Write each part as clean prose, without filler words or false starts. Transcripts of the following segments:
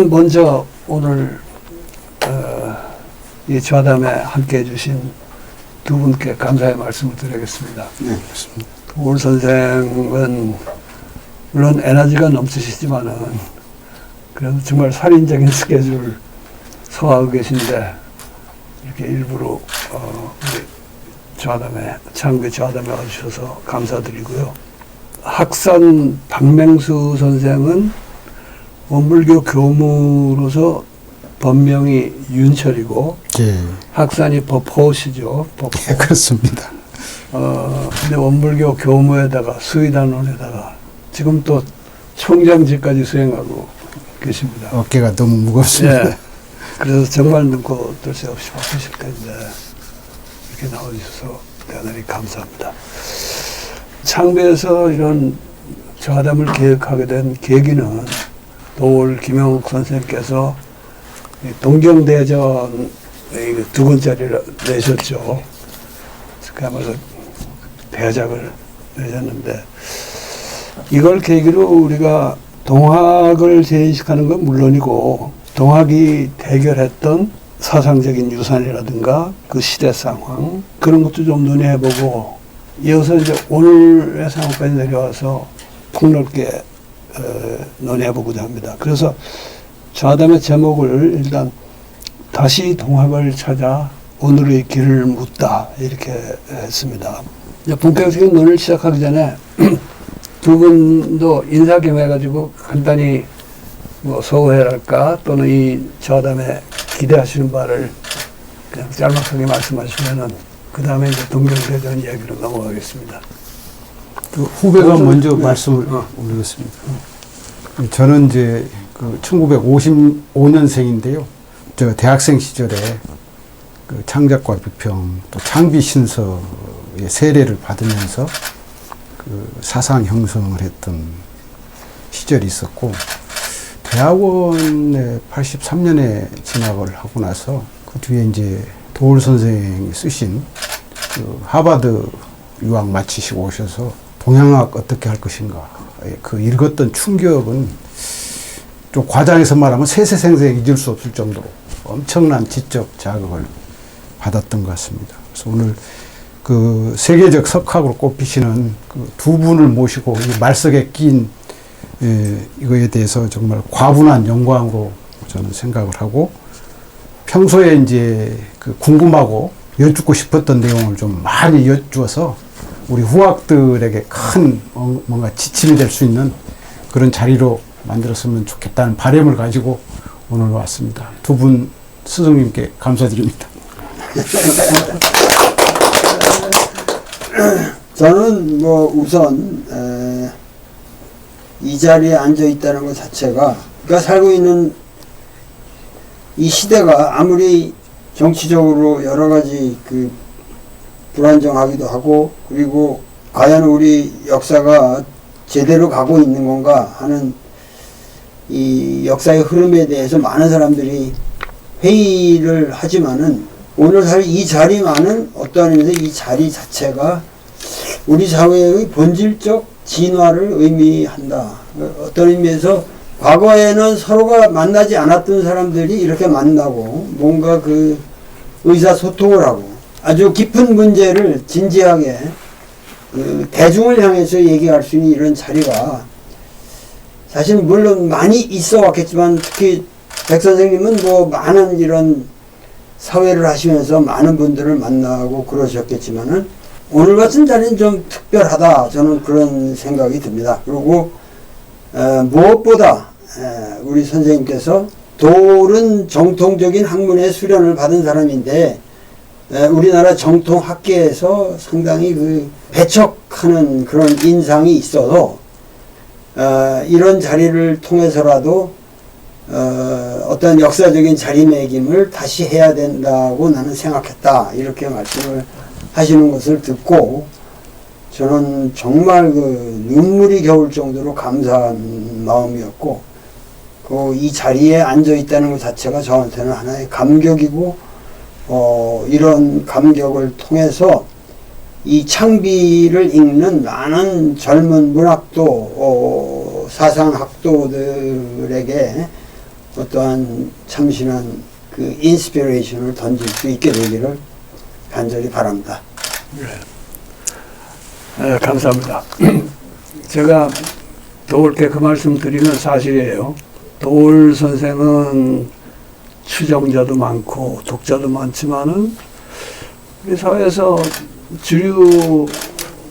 먼저 오늘 이 좌담에 함께 해주신 두 분께 감사의 말씀을 드리겠습니다. 네, 그렇습니다. 도올 선생은 물론 에너지가 넘치시지만은 그래도 정말 살인적인 스케줄 소화하고 계신데 이렇게 일부러 우리 좌담에 창규 좌담에 와주셔서 감사드리고요. 학산 박맹수 선생은 원불교 교무로서 본명이 윤철이고 예, 학산이 법호시죠. 법호. 예, 그렇습니다. 근데 원불교 교무에다가 수의단원에다가 지금 또 총장직까지 수행하고 계십니다. 어깨가 너무 무겁습니다. 예. 그래서 정말 눈코 뜰 새 없이 바쁘실 텐데 이렇게 나와주셔서 대단히 감사합니다. 창배에서 이런 좌담을 기획하게 된 계기는 도올 김영욱 선생님께서 동경대전 두 권짜리를 내셨죠. 그야말로 대작을 내셨는데 이걸 계기로 우리가 동학을 재인식하는 건 물론이고 동학이 대결했던 사상적인 유산이라든가 그 시대 상황 그런 것도 좀 논의해보고 이어서 이제 오늘의 상황까지 내려와서 폭넓게 논의해보고자 합니다. 그래서 좌담의 제목을 일단 다시 동학을 찾아 오늘의 길을 묻다 이렇게 했습니다. 본격적인 논의를 시작하기 전에 두 분도 인사 겸해가지고 간단히 뭐 소회랄까 또는 이 좌담에 기대하시는 바를 그냥 짤막하게 말씀하시면은 그 다음에 이제 동경대전 이야기로 넘어가겠습니다. 그 후배가 먼저 네. 말씀을 올리겠습니다. 저는 이제 그 1955년생인데요. 저 대학생 시절에 그 창작과 비평 또 창비 신서의 세례를 받으면서 그 사상 형성을 했던 시절이 있었고 대학원에 83년에 진학을 하고 나서 그 뒤에 이제 도올 선생이 쓰신 그 하버드 유학 마치시고 오셔서 동양학 어떻게 할 것인가 그 읽었던 충격은 좀 과장해서 말하면 세세생생 잊을 수 없을 정도로 엄청난 지적 자극을 받았던 것 같습니다. 그래서 오늘 그 세계적 석학으로 꼽히시는 그 두 분을 모시고 이 말석에 낀 이거에 대해서 정말 과분한 영광으로 저는 생각을 하고 평소에 이제 그 궁금하고 여쭙고 싶었던 내용을 좀 많이 여쭈어서 우리 후학들에게 큰 뭔가 지침이 될 수 있는 그런 자리로 만들었으면 좋겠다는 바람을 가지고 오늘 왔습니다. 두 분 스승님께 감사드립니다. 저는 뭐 우선 이 자리에 앉아 있다는 것 자체가 우리가 살고 있는 이 시대가 아무리 정치적으로 여러 가지 그 불안정하기도 하고 그리고 과연 우리 역사가 제대로 가고 있는 건가 하는 이 역사의 흐름에 대해서 많은 사람들이 회의를 하지만은 오늘 사실 이 자리만은 어떠한 의미에서 이 자리 자체가 우리 사회의 본질적 진화를 의미한다. 어떤 의미에서 과거에는 서로가 만나지 않았던 사람들이 이렇게 만나고 뭔가 그 의사소통을 하고 아주 깊은 문제를 진지하게 그 대중을 향해서 얘기할 수 있는 이런 자리가 사실 물론 많이 있어 왔겠지만 특히 백 선생님은 뭐 많은 이런 사회를 하시면서 많은 분들을 만나고 그러셨겠지만은 오늘 같은 자리는 좀 특별하다 저는 그런 생각이 듭니다. 그리고 무엇보다 우리 선생님께서 도올은 정통적인 학문의 수련을 받은 사람인데 우리나라 정통학계에서 상당히 그 배척하는 그런 인상이 있어서 이런 자리를 통해서라도 어떤 역사적인 자리매김을 다시 해야 된다고 나는 생각했다. 이렇게 말씀을 하시는 것을 듣고 저는 정말 그 눈물이 겨울 정도로 감사한 마음이었고 이 자리에 앉아 있다는 것 자체가 저한테는 하나의 감격이고 이런 감격을 통해서 이 창비를 읽는 많은 젊은 문학도 사상학도들에게 어떠한 참신한 그 인스피레이션을 던질 수 있게 되기를 간절히 바랍니다. 네, 감사합니다. 제가 도울께 그 말씀 드리면 사실이에요. 도울 선생은 추종자도 많고 독자도 많지만은 우리 사회에서 주류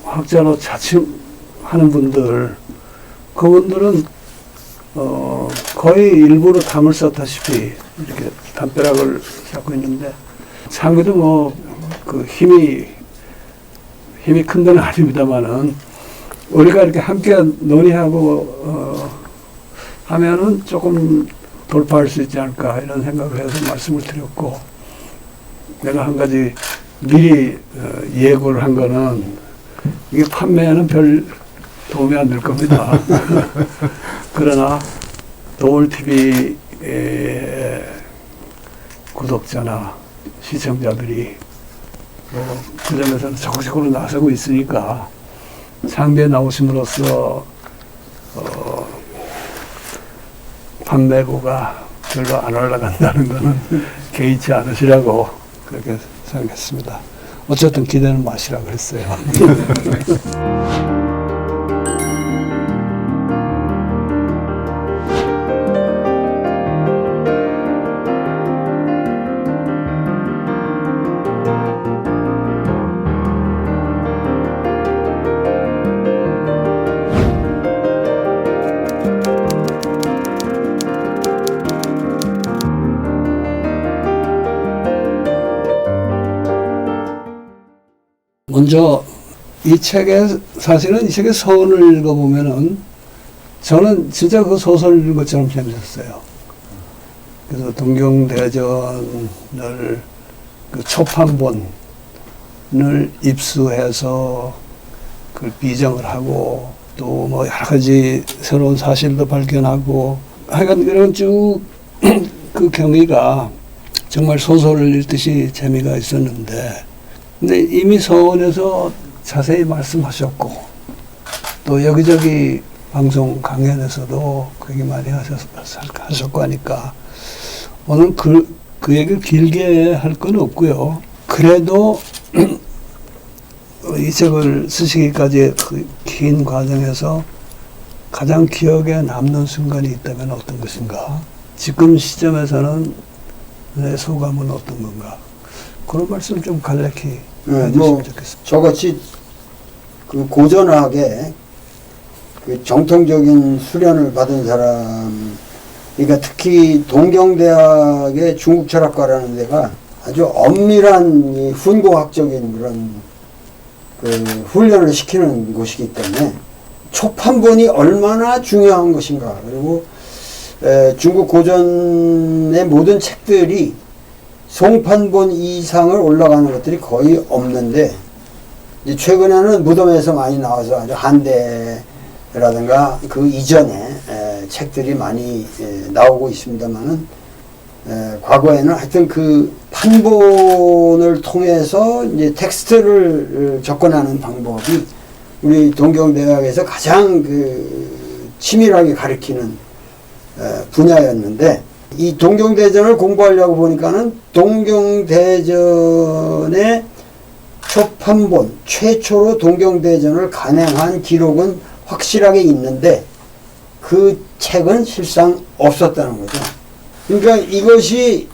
학자로 자칭하는 분들, 그분들은 거의 일부러 담을 썼다시피 이렇게 담벼락을 잡고 있는데, 장비도 뭐 그 힘이 큰 데는 아닙니다만은 우리가 이렇게 함께 논의하고 하면은 조금 돌파할 수 있지 않을까 이런 생각을 해서 말씀을 드렸고, 내가 한 가지 미리 예고를 한 거는 이게 판매에는 별 도움이 안 될 겁니다. 그러나 도울TV 구독자나 시청자들이 그 점에서는 적극적으로 나서고 있으니까 상대에 나오심으로써 판매고가 별로 안 올라간다는 거는 개의치 않으시라고 그렇게 생각했습니다. 어쨌든 기대는 마시라고 했어요. 먼저 이 책에, 사실은 이 책의 서론을 읽어보면은 저는 진짜 그 소설 읽은 것처럼 재밌었어요. 그래서 동경대전을 그 초판본을 입수해서 그 비정을 하고 또 뭐 여러 가지 새로운 사실도 발견하고, 하여간 이런 쭉 그 경위가 정말 소설을 읽듯이 재미가 있었는데, 근데 이미 서원에서 자세히 말씀하셨고 또 여기저기 방송 강연에서도 그 얘기 많이 하셨고 하니까 오늘 그 얘기를 길게 할 건 없고요. 그래도 이 책을 쓰시기까지 그 긴 과정에서 가장 기억에 남는 순간이 있다면 어떤 것인가? 지금 시점에서는 내 소감은 어떤 건가? 그런 말씀 좀 간략히 해주시면 좋겠습니다. 저같이 그 고전하게 그 정통적인 수련을 받은 사람, 그러니까 특히 동경대학의 중국철학과라는 데가 아주 엄밀한 이 훈공학적인 그런 그 훈련을 시키는 곳이기 때문에 초판본이 얼마나 중요한 것인가. 그리고 중국 고전의 모든 책들이 송판본 이상을 올라가는 것들이 거의 없는데, 이제 최근에는 무덤에서 많이 나와서 아주 한대라든가 그 이전에 책들이 많이 나오고 있습니다만은, 과거에는 하여튼 그 판본을 통해서 이제 텍스트를 접근하는 방법이 우리 동경대학에서 가장 그 치밀하게 가르치는 분야였는데, 이 동경대전을 공부하려고 보니까는 동경대전의 초판본, 최초로 동경대전을 간행한 기록은 확실하게 있는데 그 책은 실상 없었다는 거죠. 그러니까 이것이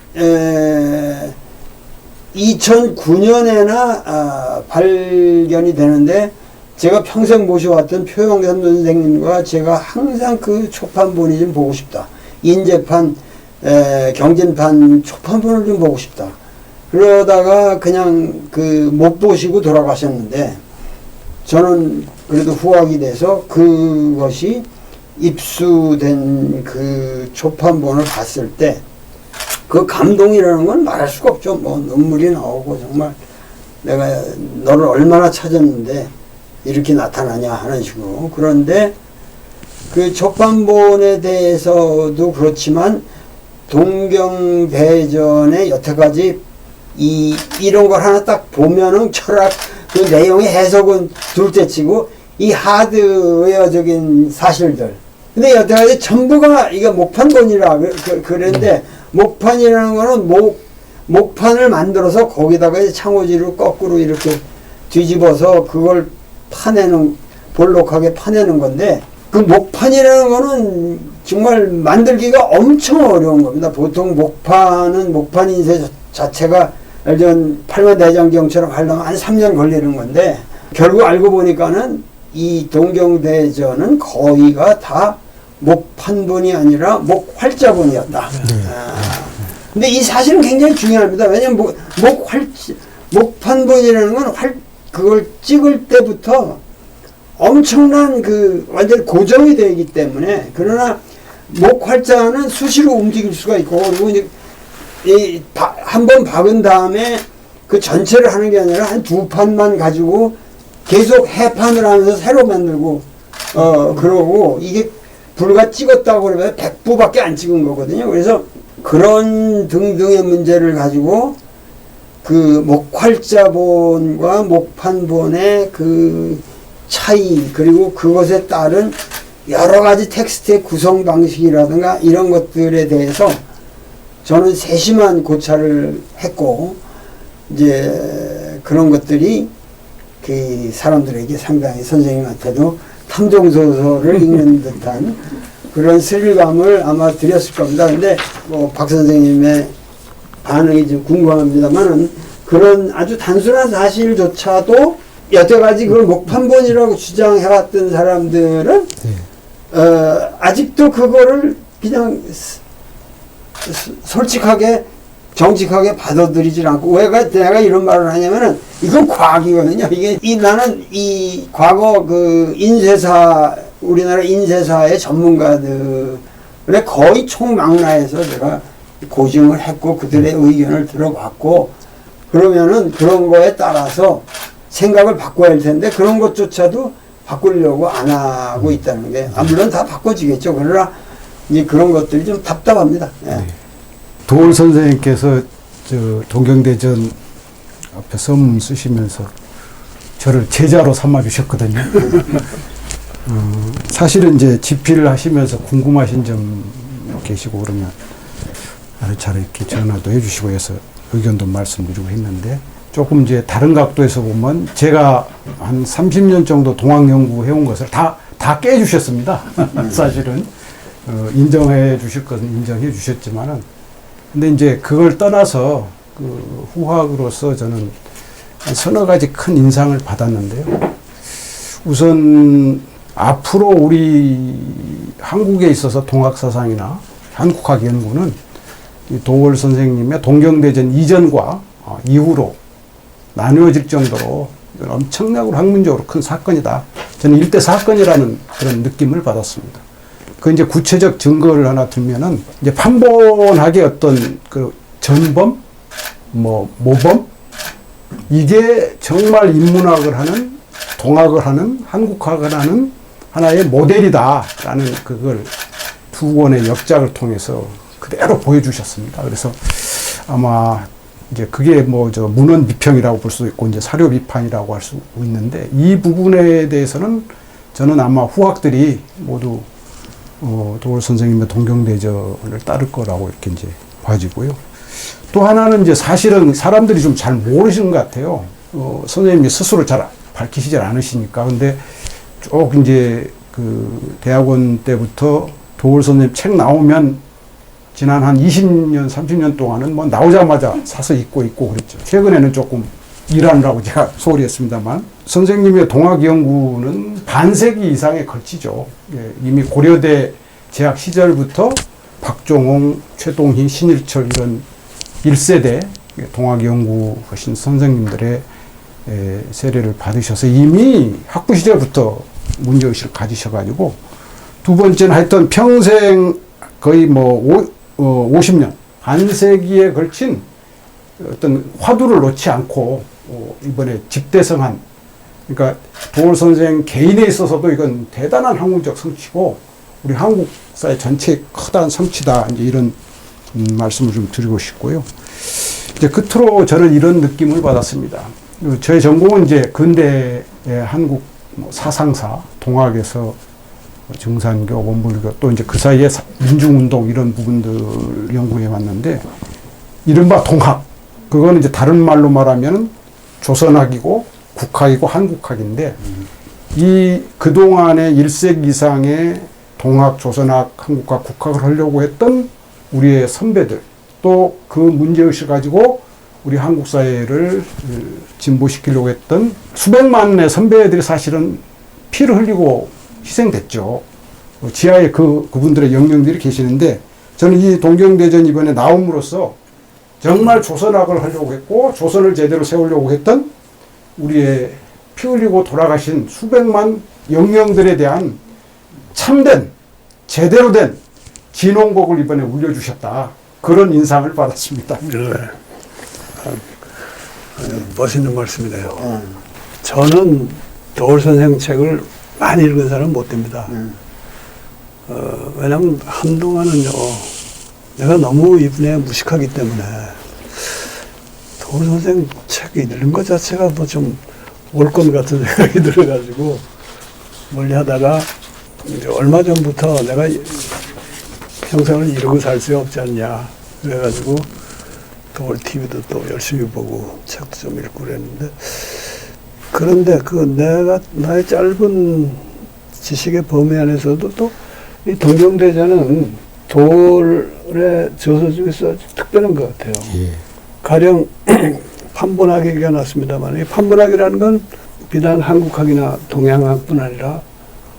2009년에나 발견이 되는데, 제가 평생 모셔왔던 표영선 선생님과 제가 항상 그 초판본이 좀 보고 싶다. 인재판, 경진판 초판본을 좀 보고 싶다. 그러다가 그냥 그 못 보시고 돌아가셨는데, 저는 그래도 후학이 돼서 그것이 입수된 그 초판본을 봤을 때 그 감동이라는 건 말할 수가 없죠. 뭐 눈물이 나오고, 정말 내가 너를 얼마나 찾았는데 이렇게 나타나냐 하는 식으로. 그런데 그 초판본에 대해서도 그렇지만 동경대전의 여태까지 이런 걸 하나 딱 보면은 철학 그 내용의 해석은 둘째치고 이 하드웨어적인 사실들, 근데 여태까지 전부가 이게 목판본이라 그랬는데 목판이라는 거는 목판을 만들어서 거기다가 이제 창호지를 거꾸로 이렇게 뒤집어서 그걸 파내는 볼록하게 파내는 건데 그 목판이라는 거는 정말 만들기가 엄청 어려운 겁니다. 보통 목판 인쇄 자체가 예전 팔만대장경처럼 하려면 한 3년 걸리는 건데 결국 알고 보니까는 이 동경대전은 거의가 다 목판본이 아니라 목활자본이었다. 근데 이 사실은 굉장히 중요합니다. 왜냐하면 목판본이라는 건 그걸 찍을 때부터 엄청난 완전 고정이 되기 때문에 그러나 목활자는 수시로 움직일 수가 있고 그리고 이제 한 번 박은 다음에 그 전체를 하는 게 아니라 한 2판만 가지고 계속 해판을 하면서 새로 만들고 그러고 이게 불과 찍었다고 그러면 100부밖에 안 찍은 거거든요. 그래서 그런 등등의 문제를 가지고 그 목활자본과 목판본의 그 차이 그리고 그것에 따른 여러 가지 텍스트의 구성 방식이라든가 이런 것들에 대해서 저는 세심한 고찰을 했고 이제 그런 것들이 그 사람들에게 상당히 선생님한테도 탐정소설을 읽는 듯한 그런 스릴감을 아마 드렸을 겁니다. 근데 뭐 박 선생님의 반응이 좀 궁금합니다만은 그런 아주 단순한 사실조차도 여태까지 그걸 목판본이라고 주장해왔던 사람들은 아직도 그거를 그냥 솔직하게 정직하게 받아들이질 않고 왜 내가 이런 말을 하냐면은 이건 과학이거든요. 나는 이 과거 그 우리나라 인쇄사의 전문가들의 거의 총망라해서 제가 고증을 했고 그들의 의견을 들어봤고 그러면은 그런 거에 따라서 생각을 바꿔야 할 텐데 그런 것조차도 바꾸려고 안 하고 있다는 게 물론 다 바꿔지겠죠. 그러나 이제 그런 것들이 좀 답답합니다. 예. 도올 선생님께서 동경대전 앞에 선 쓰시면서 저를 제자로 삼아 주셨거든요. 사실은 이제 집필을 하시면서 궁금하신 점 계시고 그러면 잘 이렇게 전화도 해주시고 해서 의견도 말씀드리고 했는데 조금 이제 다른 각도에서 보면 제가 한 30년 정도 동학 연구 해온 것을 다 깨주셨습니다. 사실은 인정해 주실 것은 인정해 주셨지만은 근데 이제 그걸 떠나서 그 후학으로서 저는 서너 가지 큰 인상을 받았는데요. 우선 앞으로 우리 한국에 있어서 동학사상이나 한국학 연구는 도올 선생님의 동경대전 이전과 이후로 나누어질 정도로 엄청나고 학문적으로 큰 사건이다. 저는 일대 사건이라는 그런 느낌을 받았습니다. 그 이제 구체적 증거를 하나 들면은 이제 판본학의 어떤 그 전범, 모범 이게 정말 인문학을 하는, 동학을 하는, 한국학을 하는 하나의 모델이다라는 그걸 두 권의 역작을 통해서 그대로 보여주셨습니다. 그래서 아마 이제 그게 문헌 비평이라고 볼 수도 있고 이제 사료 비판이라고 할 수 있는데 이 부분에 대해서는 저는 아마 후학들이 모두 도올 선생님의 동경대전을 따를 거라고 이렇게 이제 봐지고요. 또 하나는 이제 사실은 사람들이 좀 잘 모르시는 것 같아요. 선생님이 스스로 잘 밝히시지 않으시니까. 근데 쭉 이제 그 대학원 때부터 도올 선생님 책 나오면 지난 한 20년, 30년 동안은 나오자마자 사서 읽고 그랬죠. 최근에는 조금 일하느라고 제가 소홀히 했습니다만 선생님의 동학 연구는 반세기 이상에 걸치죠. 예, 이미 고려대 재학 시절부터 박종홍, 최동희, 신일철 이런 1세대 동학 연구하신 선생님들의 세례를 받으셔서 이미 학부 시절부터 문제의식을 가지셔가지고 두 번째는 하여튼 평생 거의 50년, 반세기에 걸친 어떤 화두를 놓지 않고 이번에 집대성한 그러니까 도올 선생 개인에 있어서도 이건 대단한 학문적 성취고 우리 한국 사회 전체의 커다란 성취다 이제 이런 말씀을 좀 드리고 싶고요. 이제 끝으로 저는 이런 느낌을 받았습니다. 저의 전공은 이제 근대의 한국 사상사, 동학에서 정산교, 원불교 또 이제 그 사이에 민중운동 이런 부분들 연구해 왔는데 이른바 동학 그거는 이제 다른 말로 말하면 조선학이고 국학이고 한국학인데 이 그동안의 1세기 이상의 동학, 조선학, 한국학, 국학을 하려고 했던 우리의 선배들 또 그 문제의식을 가지고 우리 한국 사회를 진보시키려고 했던 수백만의 선배들이 사실은 피를 흘리고 희생됐죠. 지하에 그분들의 영령들이 계시는데 저는 이 동경대전 이번에 나옴으로써 정말 조선학을 하려고 했고 조선을 제대로 세우려고 했던 우리의 피 흘리고 돌아가신 수백만 영령들에 대한 참된 제대로 된 진홍곡을 이번에 울려주셨다. 그런 인상을 받았습니다. 네. 멋있는 말씀이네요. 저는 도올 선생 책을 많이 읽은 사람은 못 됩니다. 왜냐하면 한동안은요, 내가 너무 이분에 무식하기 때문에 도올 선생 책 읽는 것 자체가 뭐 좀 올건 같은 생각이 들어가지고 멀리 하다가 이제 얼마 전부터 내가 평생을 이러고 살 수 없지 않냐 그래가지고 도올 TV도 또 열심히 보고 책도 좀 읽고 그랬는데 그런데 나의 짧은 지식의 범위 안에서도 또 이 동경대전은 도올의 저서 중에서 아주 특별한 것 같아요. 예. 가령 판본학이가 났습니다만 이 판본학이라는 건 비단 한국학이나 동양학뿐 아니라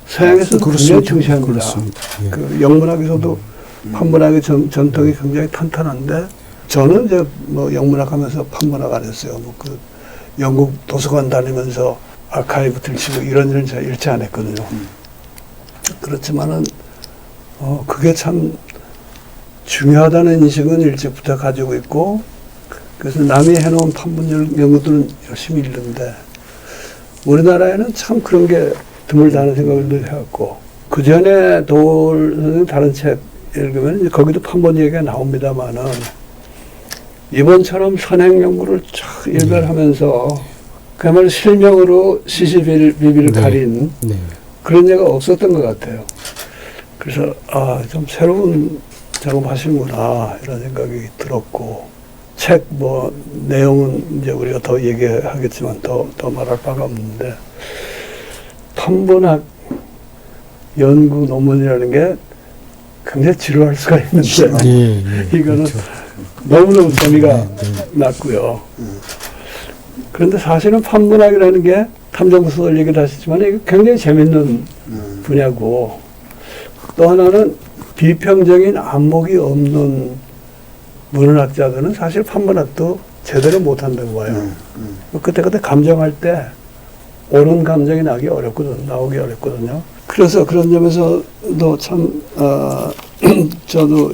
서양에서도 굉장히 중시합니다. 그렇습니다. 예. 그 영문학에서도 판본학의 전통이 굉장히 탄탄한데 저는 이제 뭐 영문학 하면서 판본학 안 했어요. 뭐 그 영국 도서관 다니면서 아카이브 들치고 이런 일은 제가 일치 안 했거든요. 그렇지만은 그게 참 중요하다는 인식은 일찍부터 가지고 있고 그래서 남이 해놓은 판본 연구들은 열심히 읽는데 우리나라에는 참 그런 게 드물다는 생각을 늘 해왔고 그 전에 도올 선생님 다른 책 읽으면 거기도 판본 얘기가 나옵니다만은 이번처럼 선행 연구를 쫙 일별하면서 그야말로 실명으로 시시비비를 가린 그런 예가 없었던 것 같아요. 그래서 좀 새로운 작업하시는구나 이런 생각이 들었고 책 뭐 내용은 이제 우리가 더 얘기하겠지만 더 말할 바가 없는데 판본학 연구 논문이라는 게 굉장히 지루할 수가 있는데 이거는 그렇죠. 너무너무 재미가 났고요. 그런데 사실은 판본학이라는 게 탐정소설 얘기도 하시지만 이게 굉장히 재밌는 분야고 또 하나는 비평적인 안목이 없는 문헌학자들은 사실 판본학도 제대로 못한다고 봐요. 그때 감정할 때 옳은 감정이 나오기 어렵거든요. 그래서 그런 점에서도 참 저도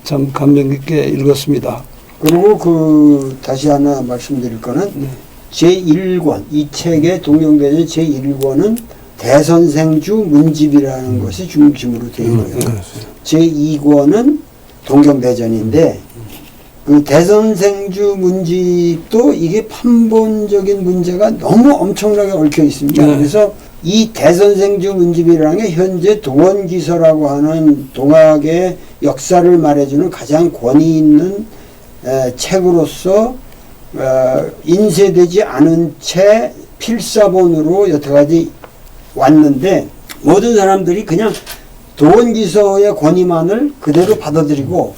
참 감명 깊게 읽었습니다. 그리고 다시 하나 말씀드릴 거는 제1권, 이 책의 동경대전 제1권은 대선생주 문집이라는 것이 중심으로 되어 있고요. 제2권은 동경대전인데 그 대선생주 문집도 이게 판본적인 문제가 너무 엄청나게 얽혀 있습니다. 그래서 이 대선생주 문집이라는 게 현재 도원기서라고 하는 동학의 역사를 말해주는 가장 권위 있는 책으로서 인쇄되지 않은 채 필사본으로 여태까지 왔는데 모든 사람들이 그냥 도원기서의 권위만을 그대로 받아들이고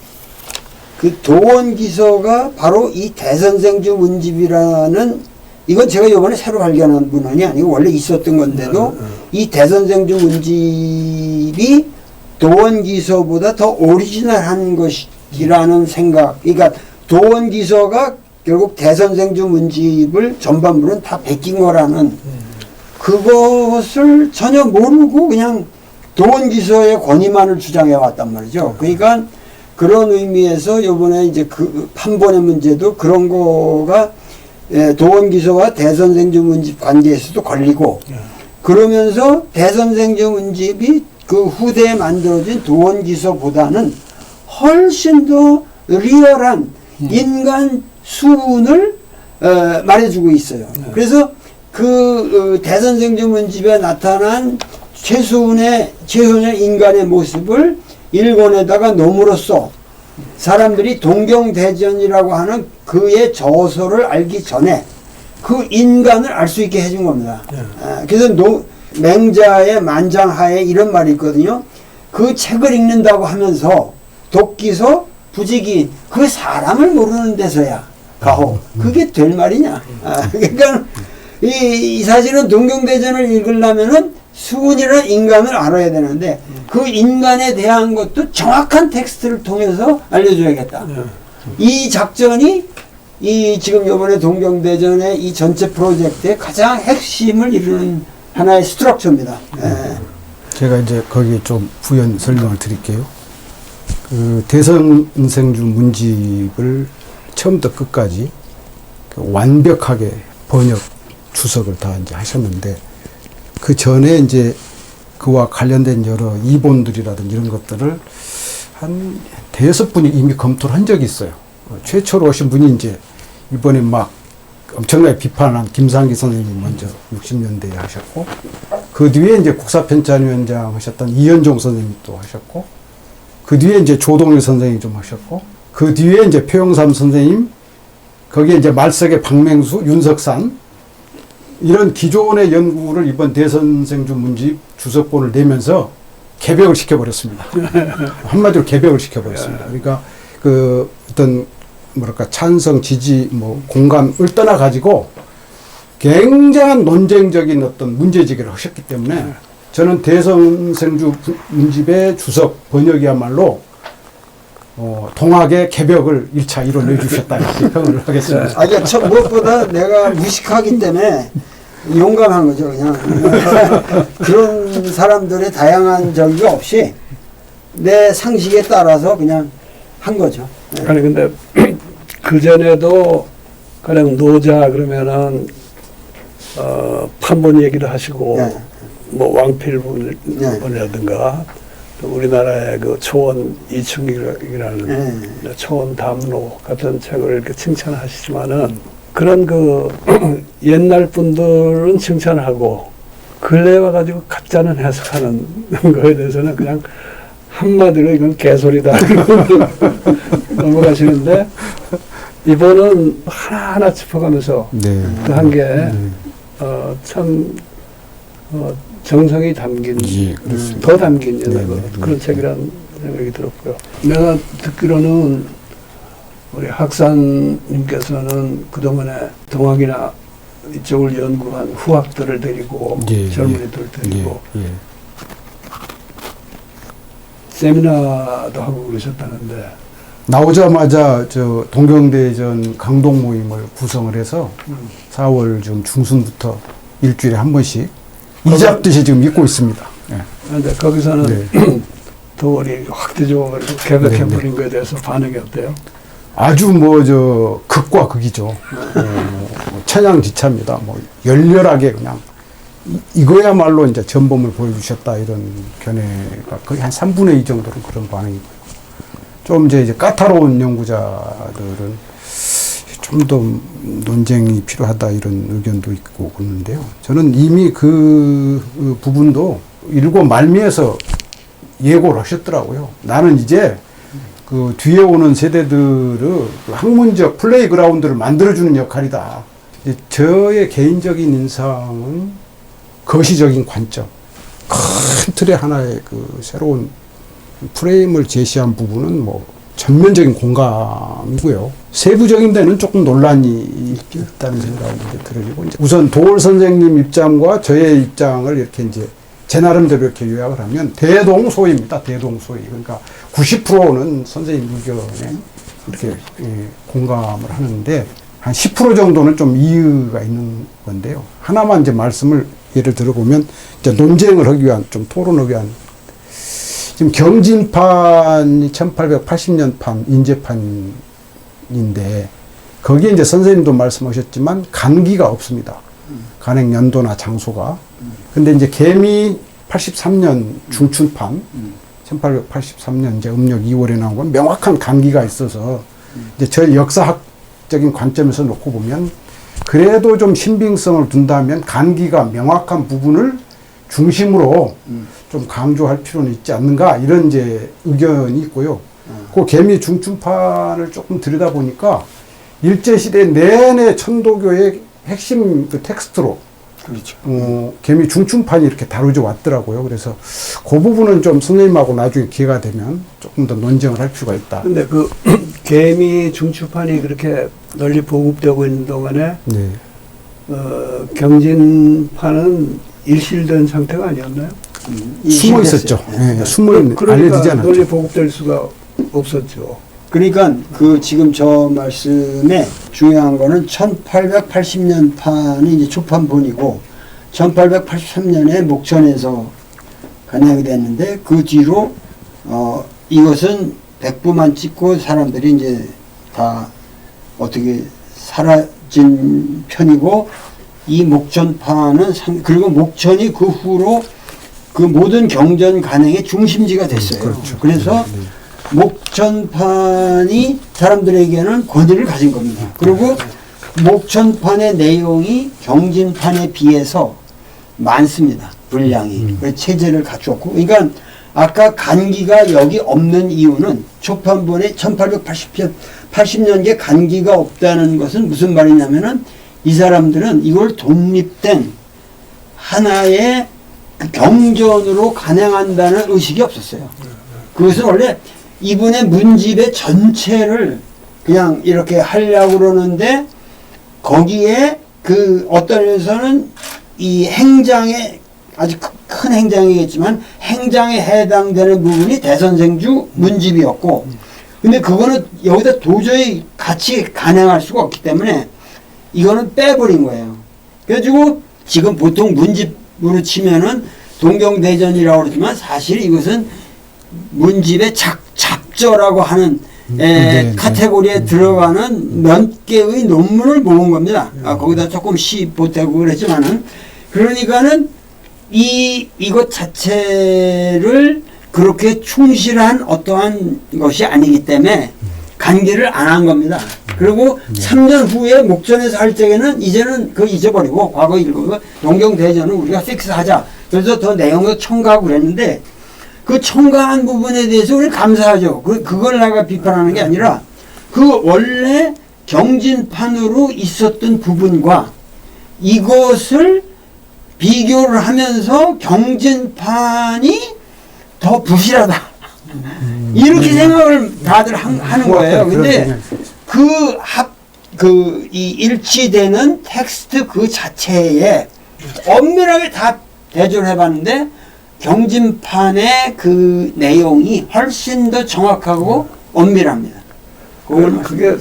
그 도원기서가 바로 이 대선생주 문집이라는 이건 제가 이번에 새로 발견한 문헌이 아니고 원래 있었던 건데도 이 대선생주 문집이 도원기서보다 더 오리지널한 것이라는 생각. 그러니까 도원기서가 결국 대선생주 문집을 전반부는 다 베낀 거라는 그것을 전혀 모르고 그냥 도원기서의 권위만을 주장해 왔단 말이죠. 그러니까 그런 의미에서 이번에 이제 그 판본의 문제도 그런 거가 도원기서와 대선생주 문집 관계에서도 걸리고 그러면서 대선생주 문집이 그 후대에 만들어진 도원기서보다는 훨씬 더 리얼한 인간 수운을 말해주고 있어요. 그래서 그 대선생주 문집에 나타난 최소한의 인간의 모습을 일본에다가 놈으로써 사람들이 동경대전이라고 하는 그의 저서를 알기 전에 그 인간을 알 수 있게 해준 겁니다. 그래서 맹자의 만장하에 이런 말이 있거든요. 그 책을 읽는다고 하면서 독기소 부지기 그 사람을 모르는 데서야 가호. 그게 될 말이냐. 그러니까 이 사실은 동경대전을 읽으려면은 수군이라는 인간을 알아야 되는데 그 인간에 대한 것도 정확한 텍스트를 통해서 알려줘야겠다. 이 작전이 이 지금 이번에 동경대전의 이 전체 프로젝트의 가장 핵심을 이루는 하나의 스트럭처입니다. 제가 이제 거기에 좀 부연 설명을 드릴게요. 그 대선생주 문집을 처음부터 끝까지 완벽하게 번역 주석을 다 이제 하셨는데 그 전에 이제 그와 관련된 여러 이본들이라든지 이런 것들을 한 대여섯 분이 이미 검토를 한 적이 있어요. 최초로 오신 분이 이제 이번에 막 엄청나게 비판한 김상기 선생님이 먼저 60년대에 하셨고, 그 뒤에 이제 국사편찬위원장 하셨던 이현종 선생님이 또 하셨고, 그 뒤에 이제 조동일 선생님이 좀 하셨고, 그 뒤에 이제 표영삼 선생님, 거기에 이제 말석의 박맹수, 윤석산, 이런 기존의 연구를 이번 대선생주 문집 주석본을 내면서 개벽을 시켜버렸습니다. 한마디로 개벽을 시켜버렸습니다. 그러니까 그 어떤 뭐랄까 찬성, 지지, 뭐 공감을 떠나가지고 굉장한 논쟁적인 어떤 문제제기를 하셨기 때문에 저는 대선생주 문집의 주석 번역이야말로 동학의 개벽을 1차 이뤄내 주셨다 이렇게 평을 하겠습니다. 아니, 무엇보다 내가 무식하기 때문에 용감한 거죠, 그냥. 그런 사람들의 다양한 저기가 없이 내 상식에 따라서 그냥 한 거죠. 아니, 근데 그전에도 그냥 노자 그러면은 판본 얘기를 하시고 네. 뭐 왕필분이라든가 또 우리나라의 그 초원 이충익이라는 초원 담로 같은 책을 이렇게 칭찬하시지만은 그런 그 옛날 분들은 칭찬하고 근래에 와가지고 가짜는 해석하는 거에 대해서는 그냥 한마디로 이건 개소리다 넘어가시는데 이번은 하나하나 짚어가면서 네. 그 한 게 참 정성이 담긴 예, 더 담긴 네, 네, 그런 책이라는 생각이 들었고요. 내가 듣기로는 우리 학사님께서는 그동안에 동학이나 이쪽을 연구한 후학들을 데리고 예, 젊은이들 데리고 예, 예. 세미나도 하고 그러셨다는데 나오자마자 저 동경대전 강동 모임을 구성을 해서 4월 좀 중순부터 일주일에 한 번씩 이잡듯이 지금 있고 있습니다. 그런데 거기서는 네. 도월이 확대적으로 개벽해버린 거에 대해서 반응이 어때요? 아주 뭐 저 극과 극이죠. 천양지차입니다. 뭐 열렬하게 그냥 이거야말로 이제 전범을 보여주셨다 이런 견해가 거의 한 3분의 2 정도는 그런 반응이고요. 좀 이제 까다로운 연구자들은 좀 더 논쟁이 필요하다 이런 의견도 있고 그러는데요. 저는 이미 그 부분도 일곱 말미에서 예고를 하셨더라고요. 나는 이제 그 뒤에 오는 세대들의 그 학문적 플레이그라운드를 만들어주는 역할이다. 저의 개인적인 인상은 거시적인 관점, 큰 틀의 하나의 그 새로운 프레임을 제시한 부분은 뭐 전면적인 공감이고요. 세부적인 데는 조금 논란이 있다는 생각이 들어지고, 우선 도올 선생님 입장과 저의 입장을 이렇게 이제 제 나름대로 이렇게 요약을 하면 대동소이입니다. 대동소이. 그러니까 90%는 선생님 의견에 이렇게 공감을 하는데 한 10% 정도는 좀 이의가 있는 건데요. 하나만 이제 말씀을 예를 들어보면 이제 논쟁을 하기 위한, 좀 토론하기 위한, 지금 경진판이 1880년판 인재판인데 거기에 이제 선생님도 말씀하셨지만 간기가 없습니다. 간행 연도나 장소가. 근데 이제 개미 83년 중춘판, 1883년 이제 음력 2월에 나온 건 명확한 간기가 있어서 이제 저희 역사학적인 관점에서 놓고 보면 그래도 좀 신빙성을 둔다면 간기가 명확한 부분을 중심으로 좀 강조할 필요는 있지 않는가 이런 이제 의견이 있고요. 그 개미 중춘판을 조금 들여다보니까 일제시대 내내 천도교의 핵심 그 텍스트로 그렇죠. 개미 중춘판이 이렇게 다루져 왔더라고요. 그래서 그 부분은 좀 선생님하고 나중에 기회가 되면 조금 더 논쟁을 할 필요가 있다. 근데 그 개미 중추판이 그렇게 널리 보급되고 있는 동안에 네. 경진판은 일실된 상태가 아니었나요? 숨어 있었죠. 예, 숨어 있는, 그러니까 알려지지 않았죠. 널리 보급될 수가 없었죠. 그러니까 그 지금 저 말씀에 중요한 거는 1880년 판이 이제 초판본이고 1883년에 목천에서 간양이 됐는데 그 뒤로 이것은 백부만 찍고 사람들이 이제 다 어떻게 사라진 편이고 이 목천판은 그리고 목천이 그 후로 그 모든 경전 간행의 중심지가 됐어요. 그렇죠. 그래서 네, 네. 목천판이 사람들에게는 권위를 가진 겁니다. 그리고 목천판의 내용이 경진판에 비해서 많습니다. 분량이. 그래서 체제를 갖추었고. 그러니까 아까 간기가 여기 없는 이유는 초판본에 1880년계 간기가 없다는 것은 무슨 말이냐면은 이 사람들은 이걸 독립된 하나의 그 경전으로 간행한다는 의식이 없었어요. 그것은 원래 이분의 문집의 전체를 그냥 이렇게 하려고 그러는데 거기에 그 어떤 면에서는 이 행장에 아주 큰 행장이겠지만 행장에 해당되는 부분이 대선생주 문집이었고 근데 그거는 여기다 도저히 같이 간행할 수가 없기 때문에 이거는 빼버린 거예요. 그래가지고 지금 보통 문집으로 치면은 동경대전이라고 그러지만 사실 이것은 문집의 잡저라고 하는 네, 카테고리에 들어가는 몇 개의 논문을 모은 겁니다. 거기다 조금 시 보태고 그랬지만은 그러니까는 이것 자체를 그렇게 충실한 어떠한 것이 아니기 때문에 간기를 안 한 겁니다. 그리고 3년 후에 목전에서 할 적에는 이제는 그거 잊어버리고 과거 읽고 동경대전은 우리가 픽스하자. 그래서 더 내용을 첨가하고 그랬는데 그 첨가한 부분에 대해서 우리 감사하죠. 그걸 내가 비판하는 게 아니라 그 원래 경진판으로 있었던 부분과 이것을 비교를 하면서 경진판이 더 부실하다. 이렇게 생각을 다들 하는 거예요. 근데 이 일치되는 텍스트 그 자체에 엄밀하게 다 대조를 해봤는데 경진판의 그 내용이 훨씬 더 정확하고 엄밀합니다. 그게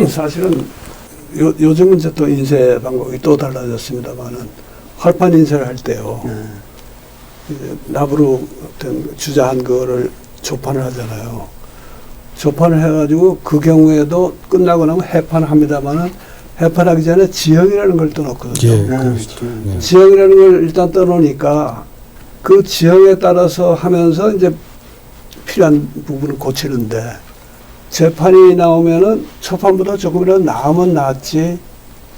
사실은 요즘은 이제 또 인쇄 방법이 또 달라졌습니다만은 활판 인쇄를 할 때요. 이제 납으로 어떤 주자한 거를 조판을 하잖아요. 조판을 해가지고 그 경우에도 끝나고 나면 해판을 합니다만은 해판하기 전에 지형이라는 걸 떠놓거든요. 예, 그렇죠. 예. 지형이라는 걸 일단 떠놓으니까 그 지형에 따라서 하면서 이제 필요한 부분을 고치는데 재판이 나오면은 초판보다 조금이라도 나으면 낫지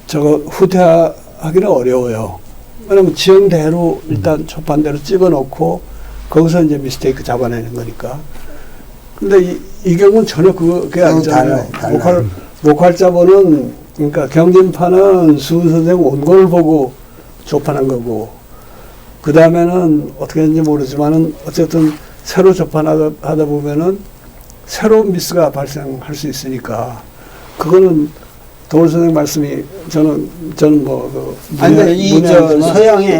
저거 후퇴하기는 어려워요. 왜냐면 지형대로 일단 초판대로 찍어놓고 거기서 이제 미스테이크 잡아내는 거니까. 근데 이 경우는 전혀 그게 아니잖아요. 목활자본은 그러니까 경진판은 수은 선생 원고를 보고 조판한 거고 그 다음에는 어떻게 했는지 모르지만은 어쨌든 새로 조판하다 보면은 새로운 미스가 발생할 수 있으니까 그거는 도울 선생 말씀이 저는 뭐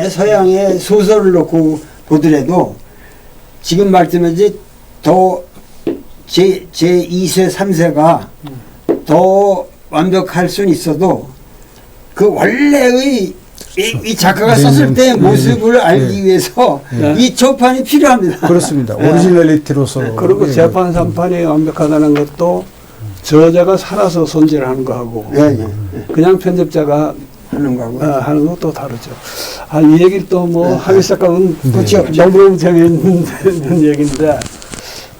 서양의 소설을 놓고 보더라도 지금 말씀하지 더 제 2세 3세가 더 완벽할 수는 있어도 그 원래의 이 작가가 썼을 때의 모습을 알기 위해서 이 초판이 필요합니다. 그렇습니다. 오리지널리티로서. 그리고 재판 3판이 완벽하다는 것도 저자가 살아서 손질을 하는 거하고 그냥 편집자가 하는 거하고 하는 것도 다르죠. 이 얘기를 또 뭐 하기 시작하면 너무 재미있는 얘기인데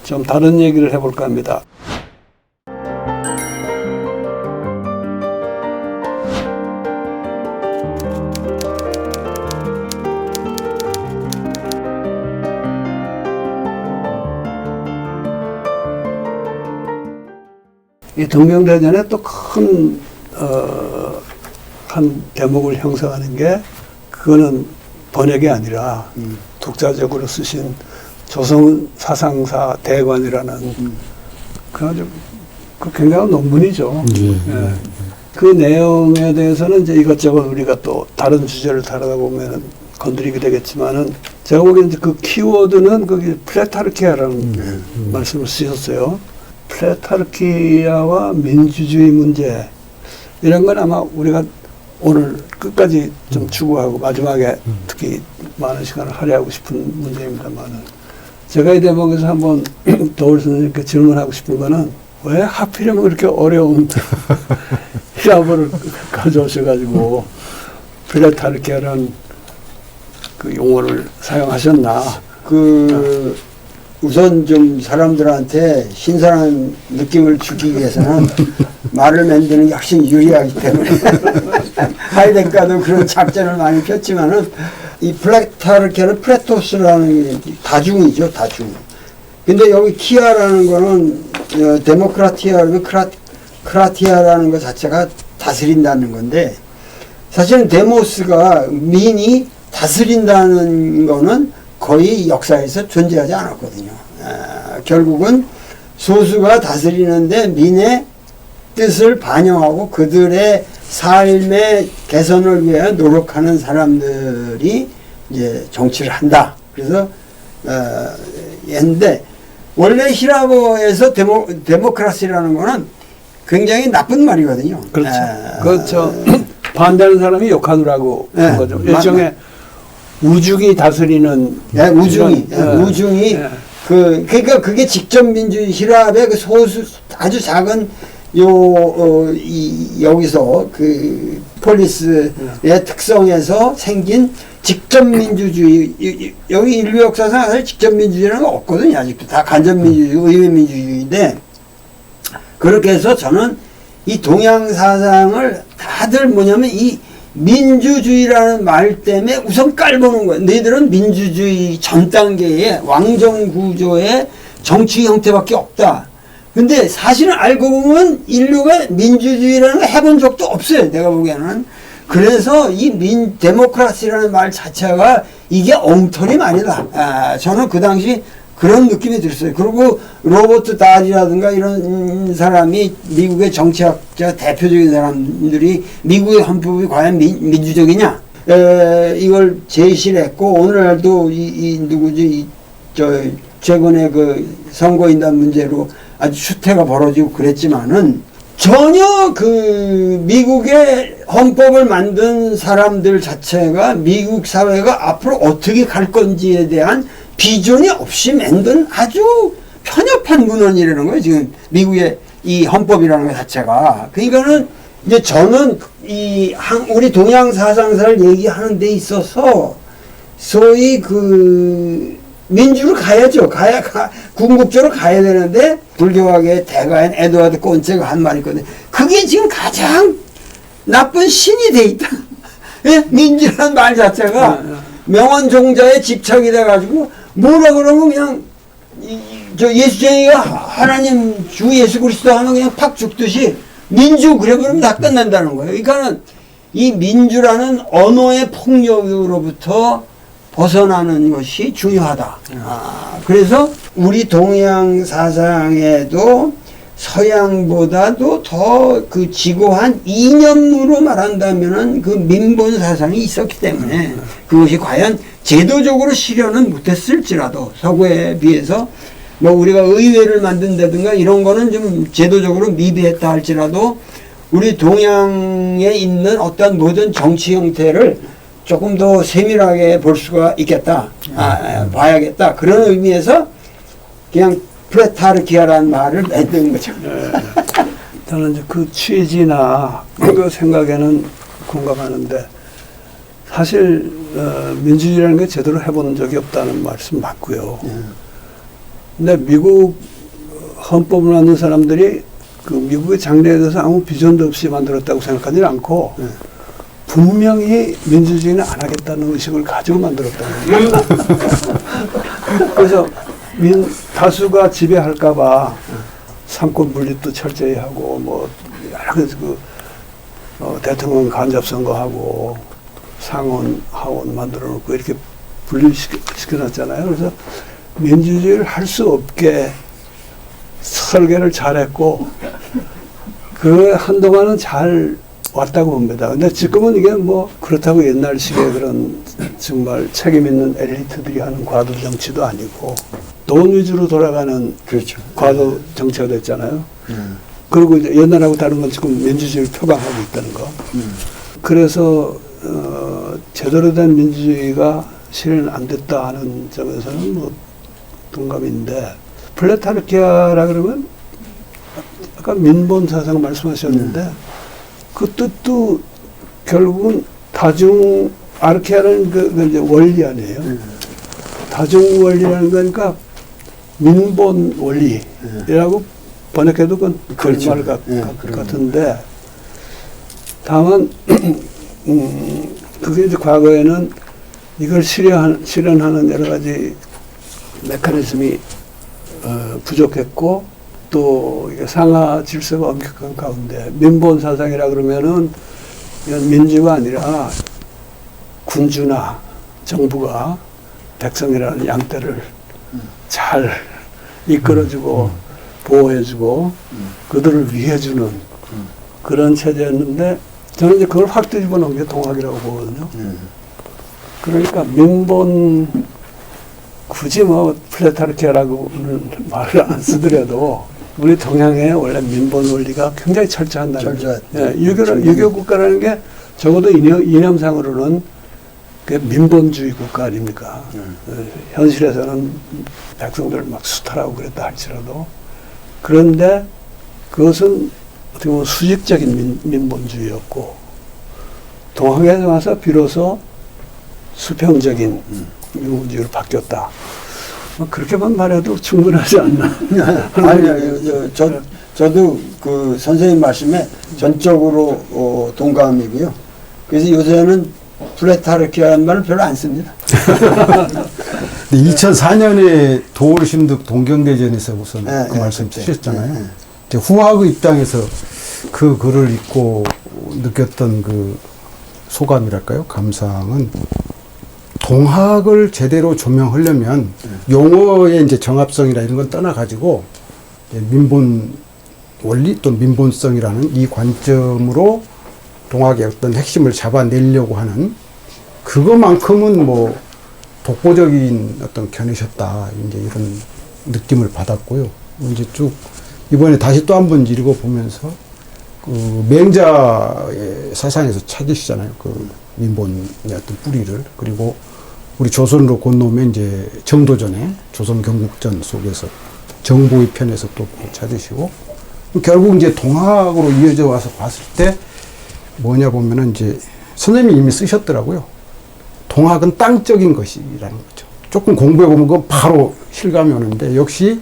좀 다른 얘기를 해볼까 합니다. 이 동명대전에 또 큰 한 대목을 형성하는 게 그거는 번역이 아니라 독자적으로 쓰신 조선 사상사 대관이라는 그 아주 그 굉장한 논문이죠. 예. 그 내용에 대해서는 이제 이것저것 우리가 또 다른 주제를 다루다 보면 건드리게 되겠지만은 제가 보기엔 이제 그 키워드는 거기 플레타르키아라는 말씀을 쓰셨어요. 플레타르키아와 민주주의 문제 이런 건 아마 우리가 오늘 끝까지 좀 추구하고 마지막에 특히 많은 시간을 할애하고 싶은 문제입니다만은 제가 이 대목에서 한번 도울 선생님께 질문하고 싶은 거는 왜 하필이면 그렇게 어려운 히라보를 가져오셔가지고 플레타르키아라는 그 용어를 사용하셨나? 우선 좀 사람들한테 신선한 느낌을 주기 위해서는 말을 만드는 게 훨씬 유리하기 때문에 하이데가도 그런 작전을 많이 폈지만은 이 플레타르키아는 프레토스라는 게 다중이죠, 다중. 근데 여기 키아라는 거는 데모크라티아라는 크라티아라는 것 자체가 다스린다는 건데 사실은 데모스가 민이 다스린다는 거는 거의 역사에서 존재하지 않았거든요. 결국은 소수가 다스리는데 민의 뜻을 반영하고 그들의 삶의 개선을 위해 노력하는 사람들이 이제 정치를 한다. 그래서 했는데 원래 히라보에서 데모크라시라는 거는 굉장히 나쁜 말이거든요. 그렇죠. 그렇죠. 반대하는 사람이 욕하더라고 한 거죠. 일종의 우중이 다스리는. 네, 우중이. 우중이. 그러니까 그게 직접 민주주의 히랍의 그 소수 아주 작은 여기서 그 폴리스의 특성에서 생긴 직접 민주주의. 여기 인류 역사상 사실 직접 민주주의라는 거 없거든요. 아직도 다 간접 민주주의, 의회 민주주의인데 그렇게 해서 저는 이 동양 사상을 다들 뭐냐면 이 민주주의라는 말 때문에 우선 깔보는 거예요. 너희들은 민주주의 전 단계의 왕정 구조의 정치 형태밖에 없다. 근데 사실은 알고 보면 인류가 민주주의라는 거 해본 적도 없어요. 내가 보기에는. 그래서 이 데모크라시라는 말 자체가 이게 엉터리 말이다. 저는 그 당시 그런 느낌이 들었어요. 그리고 로버트 다리라든가 이런 사람이 미국의 정치학자 대표적인 사람들이 미국의 헌법이 과연 민주적이냐 이걸 제시를 했고 오늘도 누구지 최근에 그 선거인단 문제로 아주 추태가 벌어지고 그랬지만은 전혀 그 미국의 헌법을 만든 사람들 자체가 미국 사회가 앞으로 어떻게 갈 건지에 대한 비전이 없이 만든 아주 편협한 문헌이라는 거예요. 지금 미국의 이 헌법이라는 것 자체가. 그러니까는 이제 저는 우리 동양 사상사를 얘기하는 데 있어서 소위 그 민주로 가야죠. 궁극적으로 가야 되는데 불교학의 대가인 에드워드 꼰체가 한 말이 있거든요. 그게 지금 가장 나쁜 신이 돼 있다. 예? 민주라는 말 자체가 명언 종자에 집착이 돼가지고 뭐라 그러면 그냥 예수쟁이가 하나님 주 예수 그리스도 하면 그냥 팍 죽듯이 민주 그래 버리면 다 끝난다는 거예요. 그러니까는 이 민주라는 언어의 폭력으로부터 벗어나는 것이 중요하다. 그래서 우리 동양 사상에도 서양보다도 더 그 지고한 이념으로 말한다면은 그 민본 사상이 있었기 때문에 그것이 과연 제도적으로 실현은 못했을지라도 서구에 비해서 뭐 우리가 의회를 만든다든가 이런 거는 좀 제도적으로 미비했다 할지라도 우리 동양에 있는 어떤 모든 정치 형태를 조금 더 세밀하게 볼 수가 있겠다. 봐야겠다. 그런 의미에서 그냥 플레타르키아라는 말을 만든 거죠. 저는 이제 그 취지나 그 생각에는 공감하는데 사실 민주주의라는 게 제대로 해본 적이 없다는 말씀 맞고요. 근데 미국 헌법을 만든 사람들이 그 미국의 장래에 대해서 아무 비전도 없이 만들었다고 생각하지 않고 분명히 민주주의는 안 하겠다는 의식을 가지고 만들었다는 거예요. 그래서 다수가 지배할까봐 상권 분립도 철저히 하고 뭐 여러 가지 대통령 간접 선거하고 상원 하원 만들어 놓고 이렇게 분립시켜놨잖아요. 그래서 민주주의를 할 수 없게 설계를 잘했고 그 한동안은 잘 왔다고 봅니다. 근데 지금은 이게 뭐 그렇다고 옛날식의 그런 정말 책임 있는 엘리트들이 하는 과도 정치도 아니고 돈 위주로 돌아가는 그렇죠. 과도 정치가 됐잖아요. 그리고 이제 옛날하고 다른 건 지금 민주주의를 표방하고 있다는 거. 그래서 제대로 된 민주주의가 실현 안 됐다 하는 점에서는 뭐 동감인데 플레타르키아라 그러면 아까 민본 사상 말씀하셨는데 그 뜻도 결국은 다중 아르케아는 그 이제 원리 아니에요. 다중 원리라는 거니까 민본 원리라고 번역해도 그건 그렇죠. 거짓말 같은데 다만 그게 이제 과거에는 이걸 실현하는 여러 가지 메커니즘이 부족했고 또 이게 상하 질서가 엄격한 가운데 민본 사상이라 그러면은 이건 민주가 아니라 군주나 정부가 백성이라는 양떼를 잘 이끌어주고 보호해주고 그들을 위해주는 그런 체제였는데 저는 이제 그걸 확 뒤집어 놓은 게 동학이라고 보거든요. 그러니까 민본 굳이 뭐 플레타르키아라고는 말을 안 쓰더라도 우리 동양의 원래 민본 원리가 굉장히 철저한다는 거예요. 예, 유교 국가라는 게 적어도 이념상으로는 그 민본주의 국가 아닙니까? 현실에서는 백성들을 막 수탈하고 그랬다 할지라도 그런데 그것은 어떻게 보면 수직적인 민본주의였고 동학에서 와서 비로소 수평적인 민본주의로 바뀌었다. 그렇게만 말해도 충분하지 않나? 아니요, 저도 그 선생님 말씀에 전적으로 동감이고요. 그래서 요새는 플레타르키아라는 말을 별로 안 씁니다. 2004년에 도올심득 동경대전에서 우선 그 말씀 주셨잖아요. 이제 후학의 입장에서 그 글을 읽고 느꼈던 그 소감이랄까요? 감상은 동학을 제대로 조명하려면 용어의 이제 정합성이나 이런 건 떠나가지고 민본 원리 또는 민본성이라는 이 관점으로 동학의 어떤 핵심을 잡아내려고 하는 그거만큼은 뭐 독보적인 어떤 견해셨다 이제 이런 느낌을 받았고요. 이제 쭉 이번에 다시 또 한 번 읽어보면서 그 맹자의 사상에서 찾으시잖아요. 그 민본의 어떤 뿌리를 그리고 우리 조선으로 건너면 이제 정도전에 조선 경국전 속에서 정보의 편에서 또 찾으시고 결국 이제 동학으로 이어져 와서 봤을 때 뭐냐 보면은 이제 선생님이 이미 쓰셨더라고요. 동학은 땅적인 것이라는 거죠. 조금 공부해보면 그건 바로 실감이 오는데 역시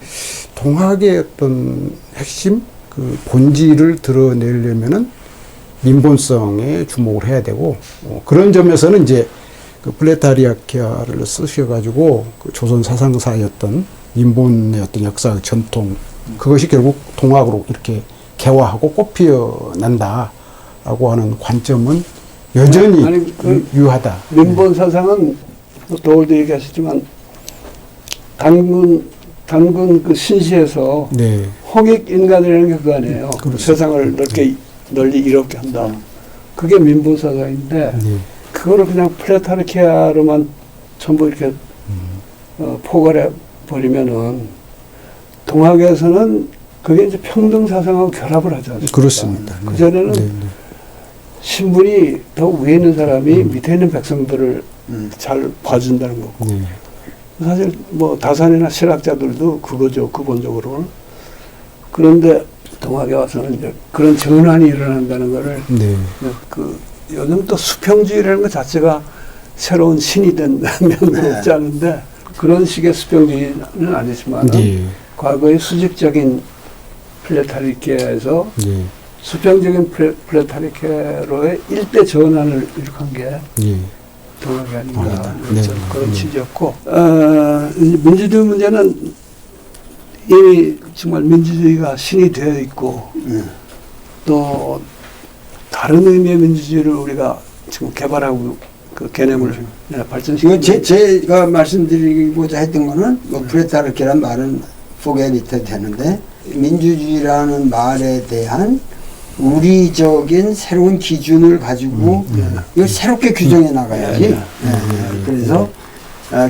동학의 어떤 핵심 그 본질을 드러내려면은 민본성에 주목을 해야 되고 그런 점에서는 이제 그 플레타르키아를 쓰셔가지고 그 조선 사상사의 어떤 민본의 어떤 역사 전통 그것이 결국 동학으로 이렇게 개화하고 꽃피어 난다라고 하는 관점은 여전히 아니, 유효하다. 민본 사상은 도올도 얘기하셨지만 단군 그 신시에서 네. 홍익 인간이라는 게 그거 아니에요. 그렇습니다. 세상을 널리 이롭게 한다. 그게 민본 사상인데 네. 그거를 그냥 플레타르키아로만 전부 이렇게 포괄해 버리면은 동학에서는 그게 이제 평등 사상하고 결합을 하지 않습니까? 그렇습니다. 그 전에는 네, 네. 신분이 더 위에 있는 사람이 밑에 있는 백성들을 잘 봐준다는 거고. 네. 사실 뭐 다산이나 실학자들도 그거죠, 근본적으로는. 그런데 동학에 와서는 이제 그런 전환이 일어난다는 거를 네. 그 요즘 또 수평주의라는 것 자체가 새로운 신이 된 면도 없지 않은데 그런 식의 수평주의는 아니지만 네. 과거의 수직적인 플레타르키아에서 네. 수평적인 플레타르키아로의 일대 전환을 일으킨 게 네. 동학이 아닌가 네. 그런 취지였고 민주주의 문제는 이미 정말 민주주의가 신이 되어 있고 또 다른 의미의 민주주의를 우리가 지금 개발하고 그 개념을 발전시키고 제가 말씀드리고자 했던 거는 뭐 프레타르케란 말은 포게리트 되는데 민주주의라는 말에 대한 우리적인 새로운 기준을 가지고 이걸 새롭게 규정해 나가야지. 그래서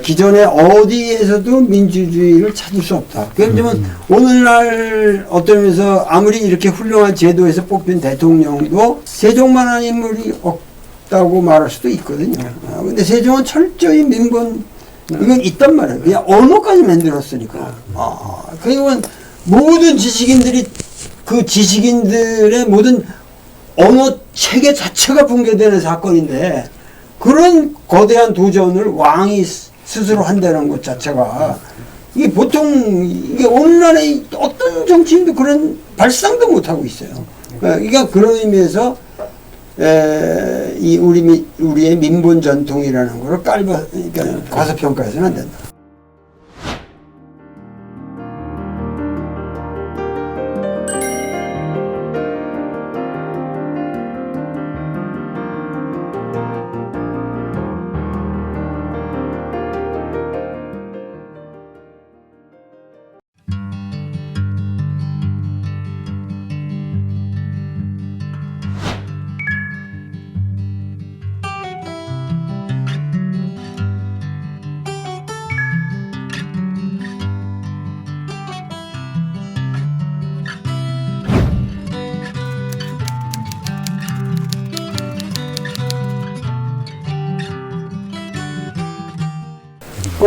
기존에 어디에서도 민주주의를 찾을 수 없다. 그러면 오늘날 어떤 면에서 아무리 이렇게 훌륭한 제도에서 뽑힌 대통령도 세종만한 인물이 없다고 말할 수도 있거든요. 근데 세종은 철저히 민본 이건 있단 말이에요. 그냥 언어까지 만들었으니까. 그러니까 모든 지식인들이 그 지식인들의 모든 언어 체계 자체가 붕괴되는 사건인데 그런 거대한 도전을 왕이 스스로 한다는 것 자체가 이게 보통 이게 오늘날의 어떤 정치인도 그런 발상도 못 하고 있어요. 그러니까 그런 의미에서 이 우리의 민본 전통이라는 거를 그러니까 과소평가해서는 안 된다.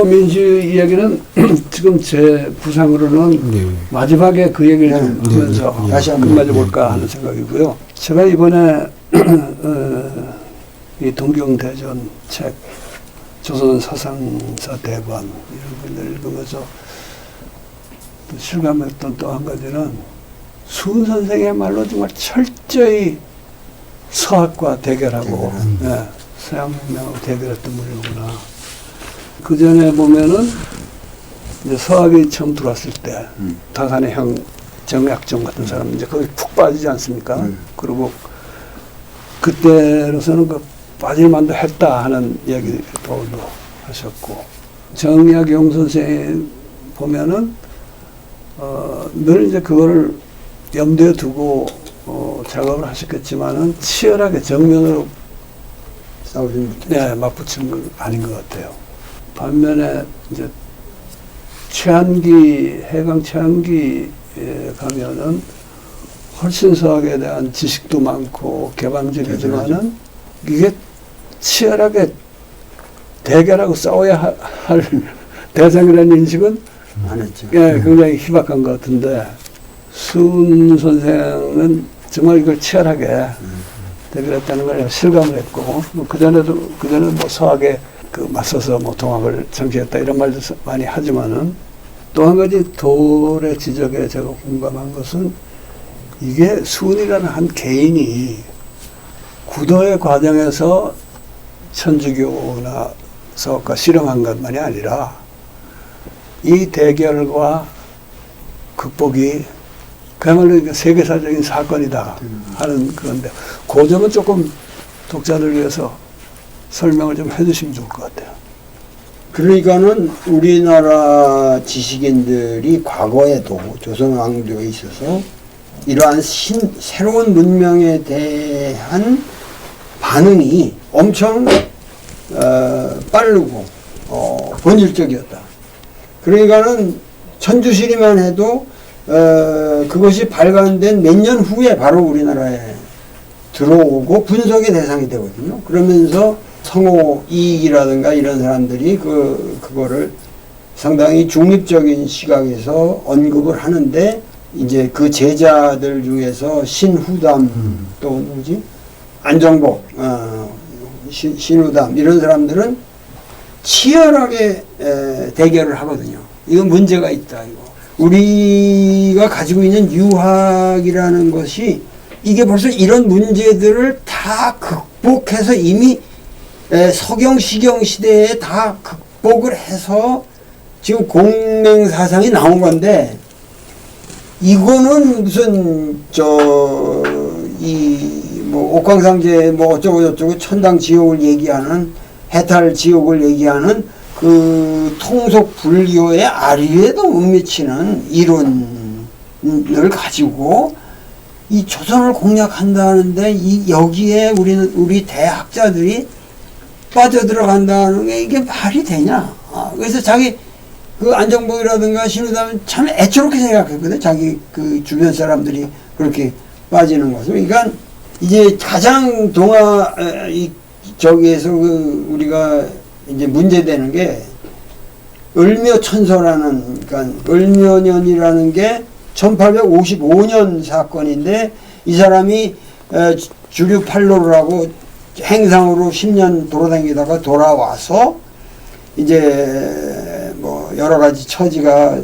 민주주의 이야기는 지금 제 부상으로는 네. 마지막에 그 얘기를 좀 네. 하면서 네. 다시 한번 끝맺어볼까 하는 생각이고요. 제가 이번에 이 동경대전 책, 조선 서상사 대관 이런 것을 읽으면서 또 실감했던 또 한 가지는 수은 선생이야말로 정말 철저히 서학과 대결하고 서양문명하고 대결했던 분이구나. 그 전에 보면은 이제 서학이 처음 들어왔을 때 다산의 형 정약정 같은 사람 이제 거기 푹 빠지지 않습니까? 그리고 그때로서는 그 빠질 만도 했다 하는 이야기도 하셨고 정약용 선생 보면은 늘 이제 그거를 염두에 두고 작업을 하셨겠지만은 치열하게 정면으로 싸우진 못했죠. 맞붙이는 건 아닌 것 같아요. 반면에 이제 최한기 해강 최한기에 가면은 훨씬 서학에 대한 지식도 많고 개방적이지만은 이게 치열하게 대결하고 싸워야 할 대상이라는 인식은 안 했죠. 굉장히 희박한 것 같은데 수은 선생은 정말 이걸 치열하게 대결했다는 걸 실감을 했고 그 전에 뭐 서학에 그 맞서서 뭐 동학을 정치했다 이런 말도 많이 하지만은 또 한 가지 돌의 지적에 제가 공감한 것은 이게 수은이라는 한 개인이 구도의 과정에서 천주교나 서학과 실험한 것만이 아니라 이 대결과 극복이 그야말로 세계사적인 사건이다 하는 그건데 그 점은 조금 독자들 위해서 설명을 좀 해주시면 좋을 것 같아요. 그러니까는 우리나라 지식인들이 과거에도 조선 왕조에 있어서 이러한 새로운 문명에 대한 반응이 엄청 빠르고 본질적이었다. 그러니까는 천주시리만 해도 그것이 발간된 몇 년 후에 바로 우리나라에 들어오고 분석의 대상이 되거든요. 그러면서 성호 이익이라든가 이런 사람들이 그거를 상당히 중립적인 시각에서 언급을 하는데 이제 그 제자들 중에서 신후담 또 누구지? 안정복, 신후담 이런 사람들은 치열하게 대결을 하거든요. 이건 문제가 있다. 이거. 우리가 가지고 있는 유학이라는 것이 이게 벌써 이런 문제들을 다 극복해서 이미 서경, 시경 시대에 다 극복을 해서 지금 공맹사상이 나온 건데 이거는 무슨 뭐 옥황상제 뭐 어쩌고 저쩌고 천당 지옥을 얘기하는 해탈 지옥을 얘기하는 그 통속 불교의 아리에도 못 미치는 이론을 가지고 이 조선을 공략한다는데 여기에 우리 대학자들이 빠져들어간다는 게 이게 말이 되냐? 그래서 자기 그 안정복이라든가 신우담은 참 애처롭게 생각했거든. 자기 그 주변 사람들이 그렇게 빠지는 것을. 그러니까 이제 가장 저기에서 우리가 이제 문제되는 게 을묘천서라는, 그러니까 을묘년이라는 게 1855년 사건인데 이 사람이 주류팔로를 하고 행상으로 10년 돌아다니다가 돌아와서 이제 뭐 여러 가지 처지가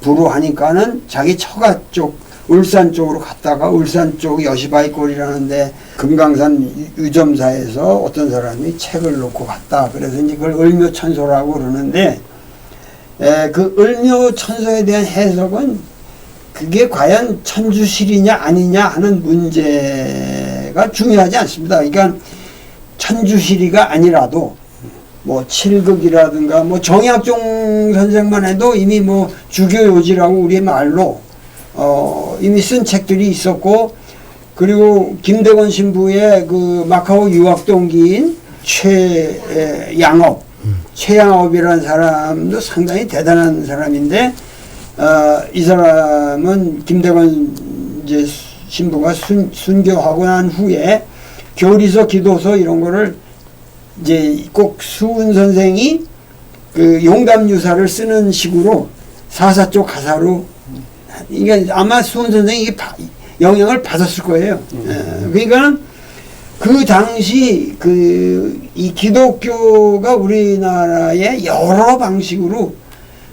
불우하니까는 자기 처가 쪽 울산 쪽으로 갔다가 울산 쪽 여시바위골이라는데 금강산 유점사에서 어떤 사람이 책을 놓고 갔다. 그래서 이제 그걸 을묘천서라고 그러는데 그 을묘천서에 대한 해석은 그게 과연 천주실이냐 아니냐 하는 문제가 중요하지 않습니다. 그러니까 천주실이가 아니라도 뭐 칠극이라든가 뭐 정약종 선생만 해도 이미 뭐 주교요지라고 우리 말로 이미 쓴 책들이 있었고, 그리고 김대건 신부의 그 마카오 유학 동기인 최양업이라는 사람도 상당히 대단한 사람인데, 이 사람은 김대건 이제 신부가 순교하고 난 후에 교리서, 기도서 이런 거를 이제 꼭 수은 선생이 그 용담유사를 쓰는 식으로 사사 쪽 가사로, 이게 아마 수은 선생이 이게 영향을 받았을 거예요. 그러니까 그 당시 이 기독교가 우리나라에 여러 방식으로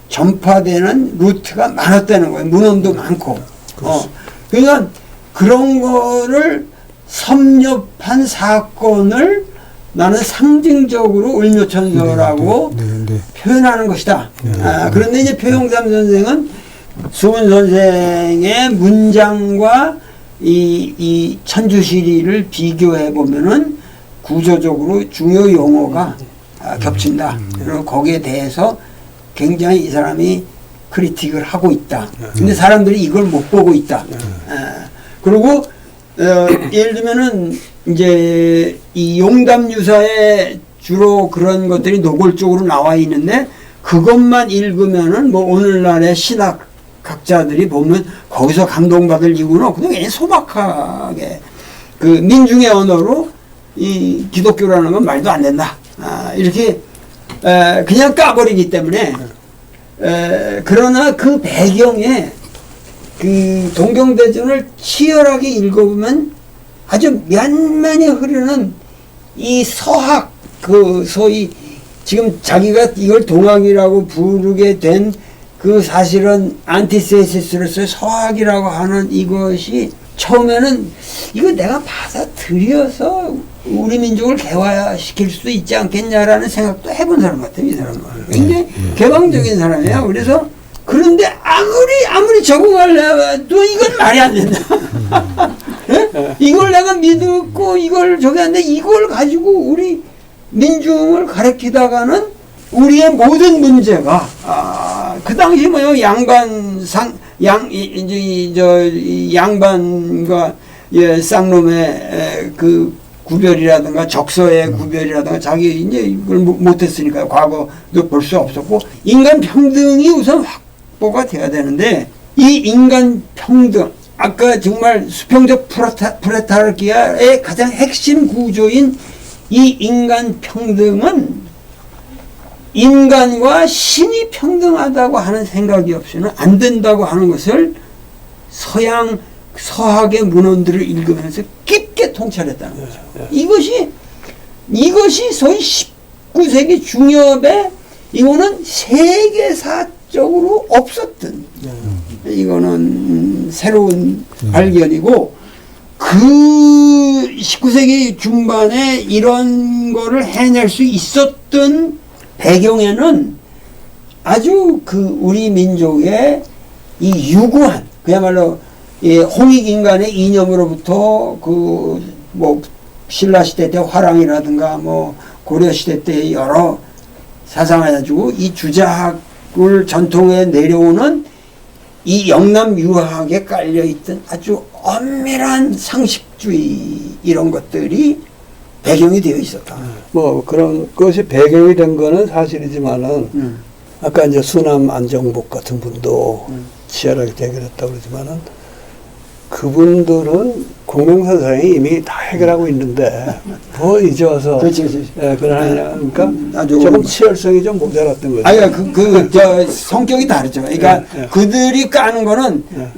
전파되는 루트가 많았다는 거예요. 문헌도 많고. 그러니까 그런 거를 섭렵한 사건을 나는 상징적으로 을묘천서라고 표현하는 것이다. 그런데 이제 표용삼 선생은 수은 선생의 문장과 이 천주시리를 비교해 보면은 구조적으로 중요 용어가 겹친다. 그리고 거기에 대해서 굉장히 이 사람이 크리틱을 하고 있다. 근데 사람들이 이걸 못 보고 있다. 그리고 예를 들면은 이제 이 용담유사에 주로 그런 것들이 노골적으로 나와 있는데 그것만 읽으면은 뭐 오늘날의 신학학자들이 보면 거기서 감동받을 이유는 없고 그냥 소박하게 그 민중의 언어로 이 기독교라는 건 말도 안 된다. 이렇게 그냥 까버리기 때문에 그러나 그 배경에 그 동경대전을 치열하게 읽어보면 아주 면면히 흐르는 이 서학, 그 소위 지금 자기가 이걸 동학이라고 부르게 된 그 사실은 안티세시스로서의 서학이라고 하는 이것이 처음에는 이거 내가 받아들여서 우리 민족을 개화시킬 수도 있지 않겠냐라는 생각도 해본 사람 같아요, 이 사람은. 굉장히 개방적인 사람이야. 그래서 그런데 아무리 적응하려도 이건 말이 안 된다. 이걸 내가 믿고 이걸 저기 하는데 이걸 가지고 우리 민중을 가르치다가는 우리의 모든 문제가 그 당시 뭐요 양반과 쌍놈의 그 구별이라든가 적서의 구별이라든가 자기 이제 이걸 못했으니까 과거도 볼 수 없었고 인간 평등이 우선 확보가 돼야 되는데 이 인간 평등 아까 정말 수평적 프레타르키아의 가장 핵심 구조인 이 인간 평등은 인간과 신이 평등하다고 하는 생각이 없이는 안 된다고 하는 것을 서학의 문헌들을 읽으면서 깊게 통찰했다는 거죠. 이것이 소위 19세기 중엽에 이거는 세계사적으로 없었던 이거는 새로운 발견이고 그 19세기 중반에 이런 거를 해낼 수 있었던 배경에는 아주 그 우리 민족의 이 유구한 그야말로 이 홍익인간의 이념으로부터 그 뭐 신라 시대 때 화랑이라든가 뭐 고려 시대 때 여러 사상을 가지고 이 주자학을 전통에 내려오는 이 영남 유학에 깔려 있던 아주 엄밀한 상식주의 이런 것들이 배경이 되어 있었다. 뭐 그런 것이 배경이 된 거는 사실이지만은 아까 이제 수남 안정복 같은 분도 치열하게 대결했다고 그러지만은 그분들은 공명사상이 이미 다 해결하고 있는데 뭐 이제 와서 그렇지. 예, 그러냐 그러니까 아주 조금 치열성이 좀 모자랐던 거죠. 아니 저 성격이 다르죠. 그러니까 예, 예. 그들이 까는 거는 예.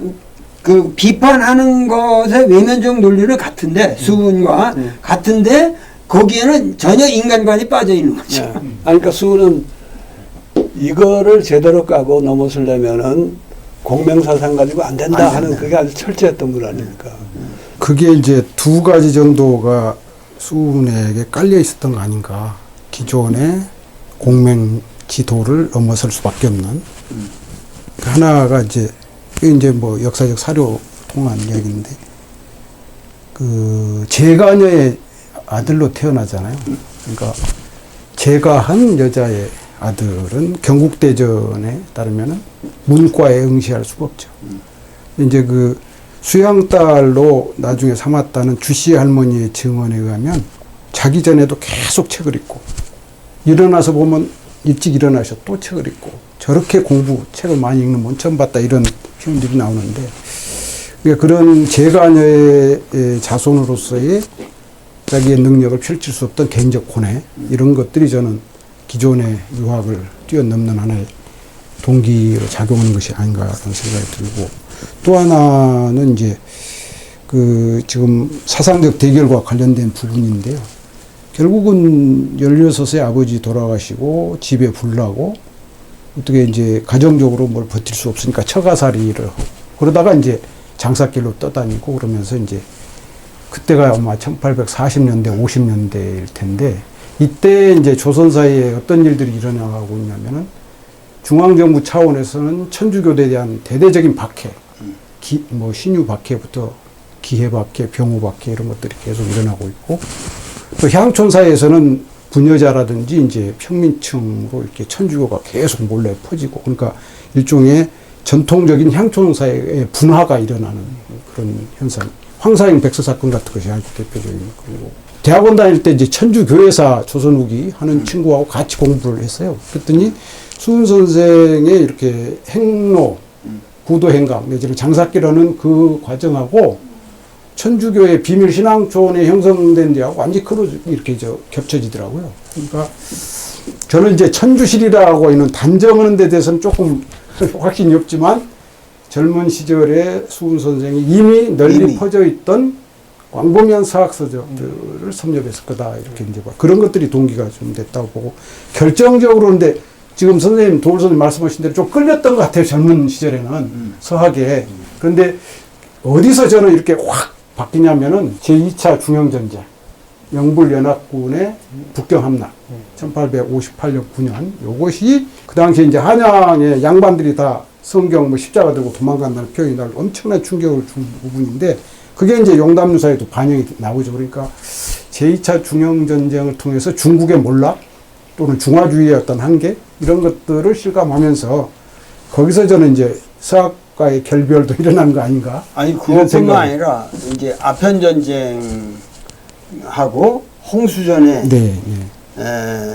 그 비판하는 것의 외면적 논리는 같은데 수은과 같은데 거기에는 전혀 인간관이 빠져 있는 거죠. 예. 그러니까 수는 이거를 제대로 까고 넘어서려면은 공명사상 가지고 안 된다 하는 그게 아주 철저했던 분 아닙니까? 그게 이제 두 가지 정도가 수운에게 깔려 있었던 거 아닌가. 기존의 공명 지도를 넘어설 수밖에 없는. 하나가 이제, 이게 이제 뭐 역사적 사료 통한 이야기인데, 그, 제가녀의 아들로 태어나잖아요. 그러니까, 제가한 여자의 아들은 경국대전에 따르면은 문과에 응시할 수가 없죠. 이제 그 수양딸로 나중에 삼았다는 주씨 할머니의 증언에 의하면 자기 전에도 계속 책을 읽고 일어나서 보면 일찍 일어나서 또 책을 읽고 저렇게 책을 많이 읽는 분 처음 봤다 이런 표현들이 나오는데 그러니까 그런 제가녀의 자손으로서의 자기의 능력을 펼칠 수 없던 개인적 고뇌 이런 것들이 저는 기존의 유학을 뛰어넘는 하나의 동기로 작용하는 것이 아닌가라는 생각이 들고 또 하나는 이제 그 지금 사상적 대결과 관련된 부분인데요. 결국은 16세 아버지 돌아가시고 집에 불나고 어떻게 이제 가정적으로 뭘 버틸 수 없으니까 처가살이를 하고 그러다가 이제 장사길로 떠다니고 그러면서 이제 그때가 아마 1840년대, 50년대일 텐데 이때 이제 조선사회에 어떤 일들이 일어나고 있냐면은 중앙정부 차원에서는 천주교대에 대한 대대적인 박해, 뭐 신유 박해부터 기해 박해, 병호 박해 이런 것들이 계속 일어나고 있고 또 향촌사회에서는 부녀자라든지 이제 평민층으로 이렇게 천주교가 계속 몰래 퍼지고 그러니까 일종의 전통적인 향촌사회의 분화가 일어나는 그런 현상. 황사행 백서 사건 같은 것이 아주 대표적인 거고. 대학원 다닐 때 이제 천주교회사 조선 후기 하는 친구하고 같이 공부를 했어요. 그랬더니 수은 선생의 이렇게 행로, 구도 행각, 내지는 장사기라는 그 과정하고 천주교의 비밀 신앙촌에 형성된 데하고 완전히 이렇게 겹쳐지더라고요. 그러니까 저는 이제 천주실이라고 있는 단정하는 데 대해서는 조금 확신이 없지만 젊은 시절에 수은 선생이 이미 널리 퍼져 있던 광범위한 사학서적들을 섭렵했을 거다. 이렇게 이제 그런 것들이 동기가 좀 됐다고 보고 결정적으로 근데 지금 선생님, 도울 선생님 말씀하신 대로 좀 끌렸던 것 같아요. 젊은 시절에는 서학에. 그런데 어디서 저는 이렇게 확 바뀌냐면은 제2차 중영전쟁. 영불연합군의 북경함락. 1858년 9년. 요것이 그 당시에 이제 한양의 양반들이 다 성경 뭐 십자가 들고 도망간다는 표현이 날 엄청난 충격을 준 부분인데 그게 이제 용담유사에도 반영이 나오죠. 그러니까 제2차 중영전쟁을 통해서 중국의 몰락 또는 중화주의의 어떤 한계 이런 것들을 실감하면서 거기서 저는 이제 서학과의 결별도 일어난 거 아닌가. 아니 그것뿐만 아니라 이제 아편전쟁하고 홍수전에 네,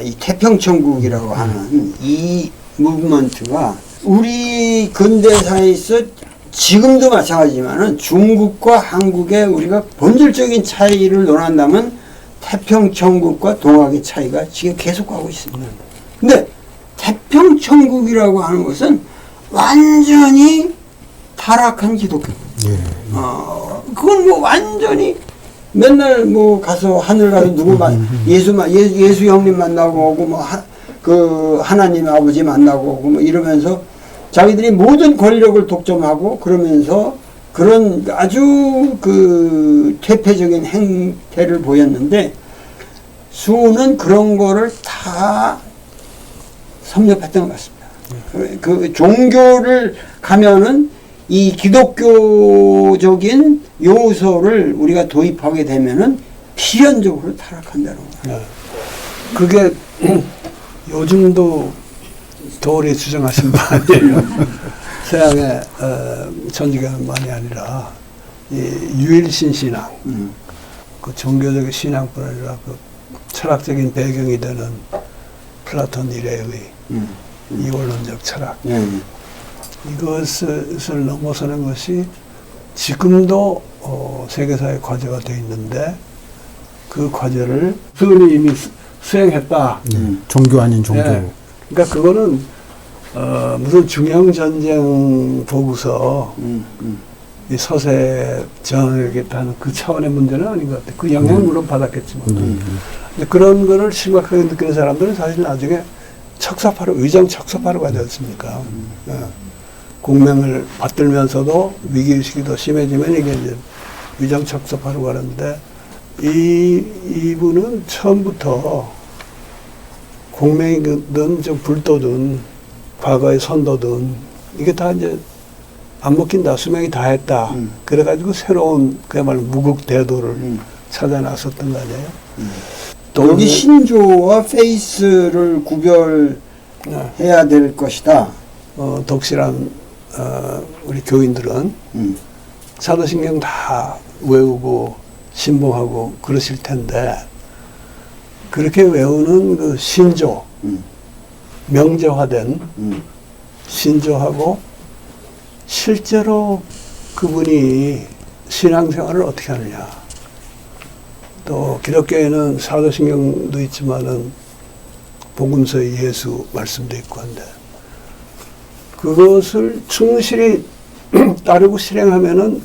이 태평천국이라고 하는 이 무브먼트가 우리 근대사에서 지금도 마찬가지지만은 중국과 한국의 우리가 본질적인 차이를 논한다면 태평천국과 동학의 차이가 지금 계속 가고 있습니다. 근데 태평천국이라고 하는 것은 완전히 타락한 기독교. 그건 뭐 완전히 맨날 뭐 가서 하늘 가서 누구 예수 형님 만나고 오고 뭐 그 하나님 아버지 만나고 오고 뭐 이러면서 자기들이 모든 권력을 독점하고 그러면서 그런 아주 그 퇴폐적인 행태를 보였는데 수는 그런 거를 다 섭렵했던 것 같습니다. 그 종교를 가면은 이 기독교적인 요소를 우리가 도입하게 되면은 필연적으로 타락한다는 거예요. 네. 그게 요즘도 도리 주장하신 바 아니에요. 서양의 천주교만이 아니라 이 유일신 신앙, 그 종교적인 신앙뿐 아니라 그 철학적인 배경이 되는 플라톤 이래의 이원론적 철학, 이것을 넘어서는 것이 지금도 세계사의 과제가 되어 있는데 그 과제를 흔히 이미 수행했다. 종교 아닌 종교. 네. 그러니까 그거는 무슨 중형 전쟁 보고서 이 서세 전하겠다는 그 차원의 문제는 아닌 것 같아요. 그 영향은 물론 받았겠지만. 근데 그런 거를 심각하게 느끼는 사람들은 사실 나중에 척사파로, 의정 척사파로 가지 않습니까? 공명을 받들면서도 위기의식이 더 심해지면 이게 이제 의정 척사파로 가는데 이분은 처음부터 공명이든 좀 불도든 과거의 선도든 이게 다 이제 안 먹힌다, 수명이 다 했다. 그래가지고 새로운 그야말로 무국대도를 찾아 나섰던 거 아니에요? 또 여기 신조와 페이스를 구별해야 될 것이다. 독실한 우리 교인들은 사도신경 다 외우고 신봉하고 그러실 텐데 그렇게 외우는 그 신조, 명제화된 신조하고 실제로 그분이 신앙생활을 어떻게 하느냐. 또 기독교에는 사도신경도 있지만은 복음서의 예수 말씀도 있고 한데 그것을 충실히 따르고 실행하면은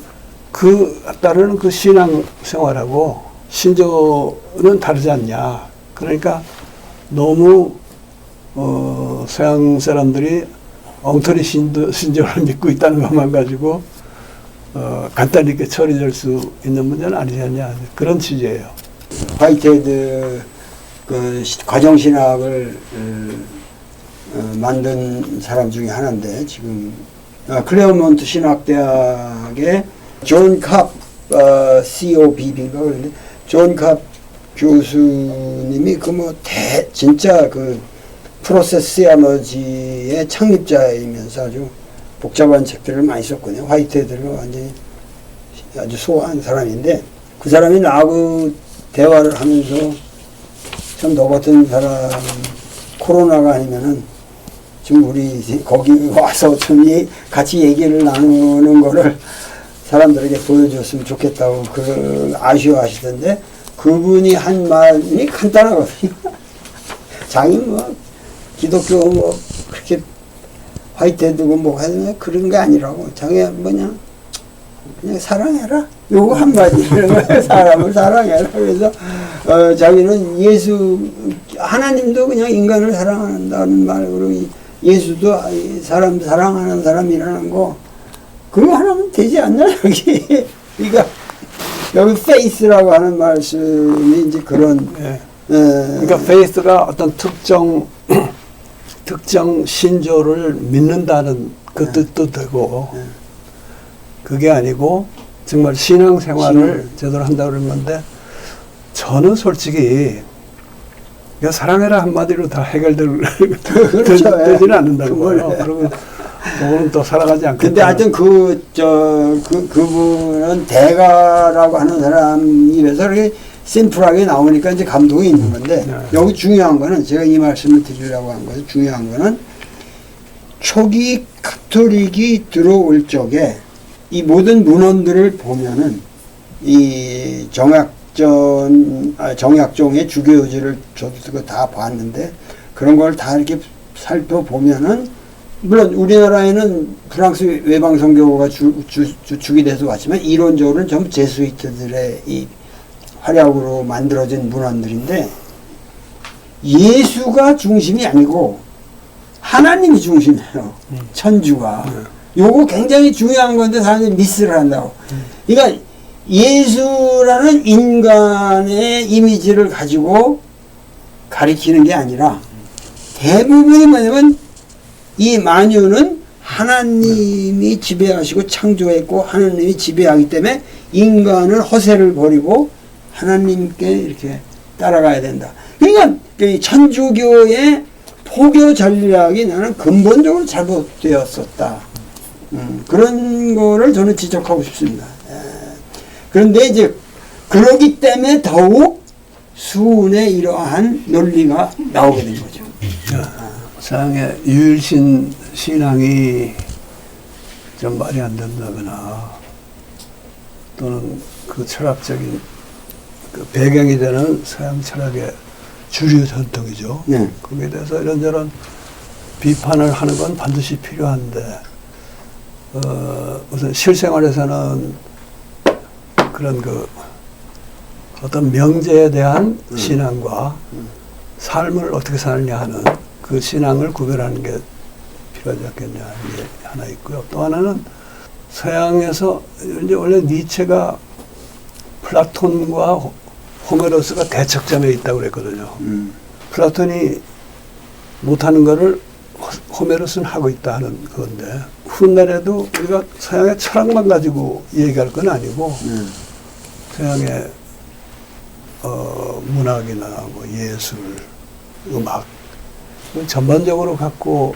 그 따르는 그 신앙생활하고 신조는 다르지 않냐. 그러니까 너무 서양 사람들이 엉터리 신조를 믿고 있다는 것만 가지고 간단히 이렇게 처리될 수 있는 문제는 아니지 않냐. 그런 취지예요. 화이트헤드 그 과정신학을 만든 사람 중에 하나인데 지금 클레어몬트 신학대학의 존 캅 COBB인가 그러는데 존 캅 교수님이 그 뭐 진짜 그 프로세스 시아머지의 창립자이면서 아주 복잡한 책들을 많이 썼거든요. 화이트헤드를 완전히 아주 소화한 사람인데 그 사람이 나하고 대화를 하면서 참 너 같은 사람 코로나가 아니면은 지금 우리 거기 와서 좀 같이 얘기를 나누는 거를 사람들에게 보여줬으면 좋겠다고 아쉬워하시던데 그분이 한 말이 간단하거든요. 자기 뭐 기독교 뭐 그렇게 화이트헤드고 뭐 하는 그런 게 아니라고 자기 그냥 사랑해라. 요거 한마디 사람을 사랑해라. 그래서 자기는 예수 하나님도 그냥 인간을 사랑한다는 말으로 예수도 사람 사랑하는 사람이라는 거 그거 하나면 되지 않나 여기 그러니까 여기 페이스라고 하는 말씀이 이제 그런 그러니까 페이스가 어떤 특정 신조를 믿는다는 그 뜻도 되고 그게 아니고 정말 신앙생활을 제대로 한다고 그런 건데 저는 솔직히 사랑해라 한마디로 다 해결되지는 않는다고요. 그러면 그거는 또 살아가지 않겠다. 근데 하여튼 그분은 대가라고 하는 사람 입에서 이렇게 심플하게 나오니까 이제 감동이 있는 건데 여기 중요한 거는 제가 이 말씀을 드리려고 한 거예요. 중요한 거는 초기 가톨릭이 들어올 적에 이 모든 문헌들을 보면은 이 정약종의 주교의지를 저도 다 봤는데 그런 걸 다 이렇게 살펴보면은 물론 우리나라에는 프랑스 외방 선교가 주축이 돼서 왔지만 이론적으로는 전부 제수이트들의 이 활약으로 만들어진 문헌들인데 예수가 중심이 아니고 하나님이 중심이에요. 천주가. 요거 굉장히 중요한 건데 사람들이 미스를 한다고. 그러니까 예수라는 인간의 이미지를 가지고 가리키는 게 아니라 대부분이 뭐냐면 이 만유는 하나님이 지배하시고 창조했고 하나님이 지배하기 때문에 인간은 허세를 버리고 하나님께 이렇게 따라가야 된다. 그러니까 이 천주교의 포교 전략이 나는 근본적으로 잘못되었었다. 그런 거를 저는 지적하고 싶습니다. 그런데 이제 그러기 때문에 더욱 수운의 이러한 논리가 나오게 된 거죠. 서양의 유일신 신앙이 좀 말이 안 된다거나 또는 그 철학적인 그 배경이 되는 서양 철학의 주류 전통이죠. 네. 거기에 대해서 이런저런 비판을 하는 건 반드시 필요한데 우선 실생활에서는 그런 그 어떤 명제에 대한 신앙과 삶을 어떻게 사느냐 하는 그 신앙을 구별하는 게 필요하지 않겠냐 하는 게 하나 있고요. 또 하나는 서양에서 이제 원래 니체가 플라톤과 호메로스가 대척점에 있다고 그랬거든요. 플라톤이 못하는 거를 호메로스는 하고 있다 하는 건데 훗날에도 우리가 서양의 철학만 가지고 얘기할 건 아니고 서양의 문학이나 뭐 예술, 음악 전반적으로 갖고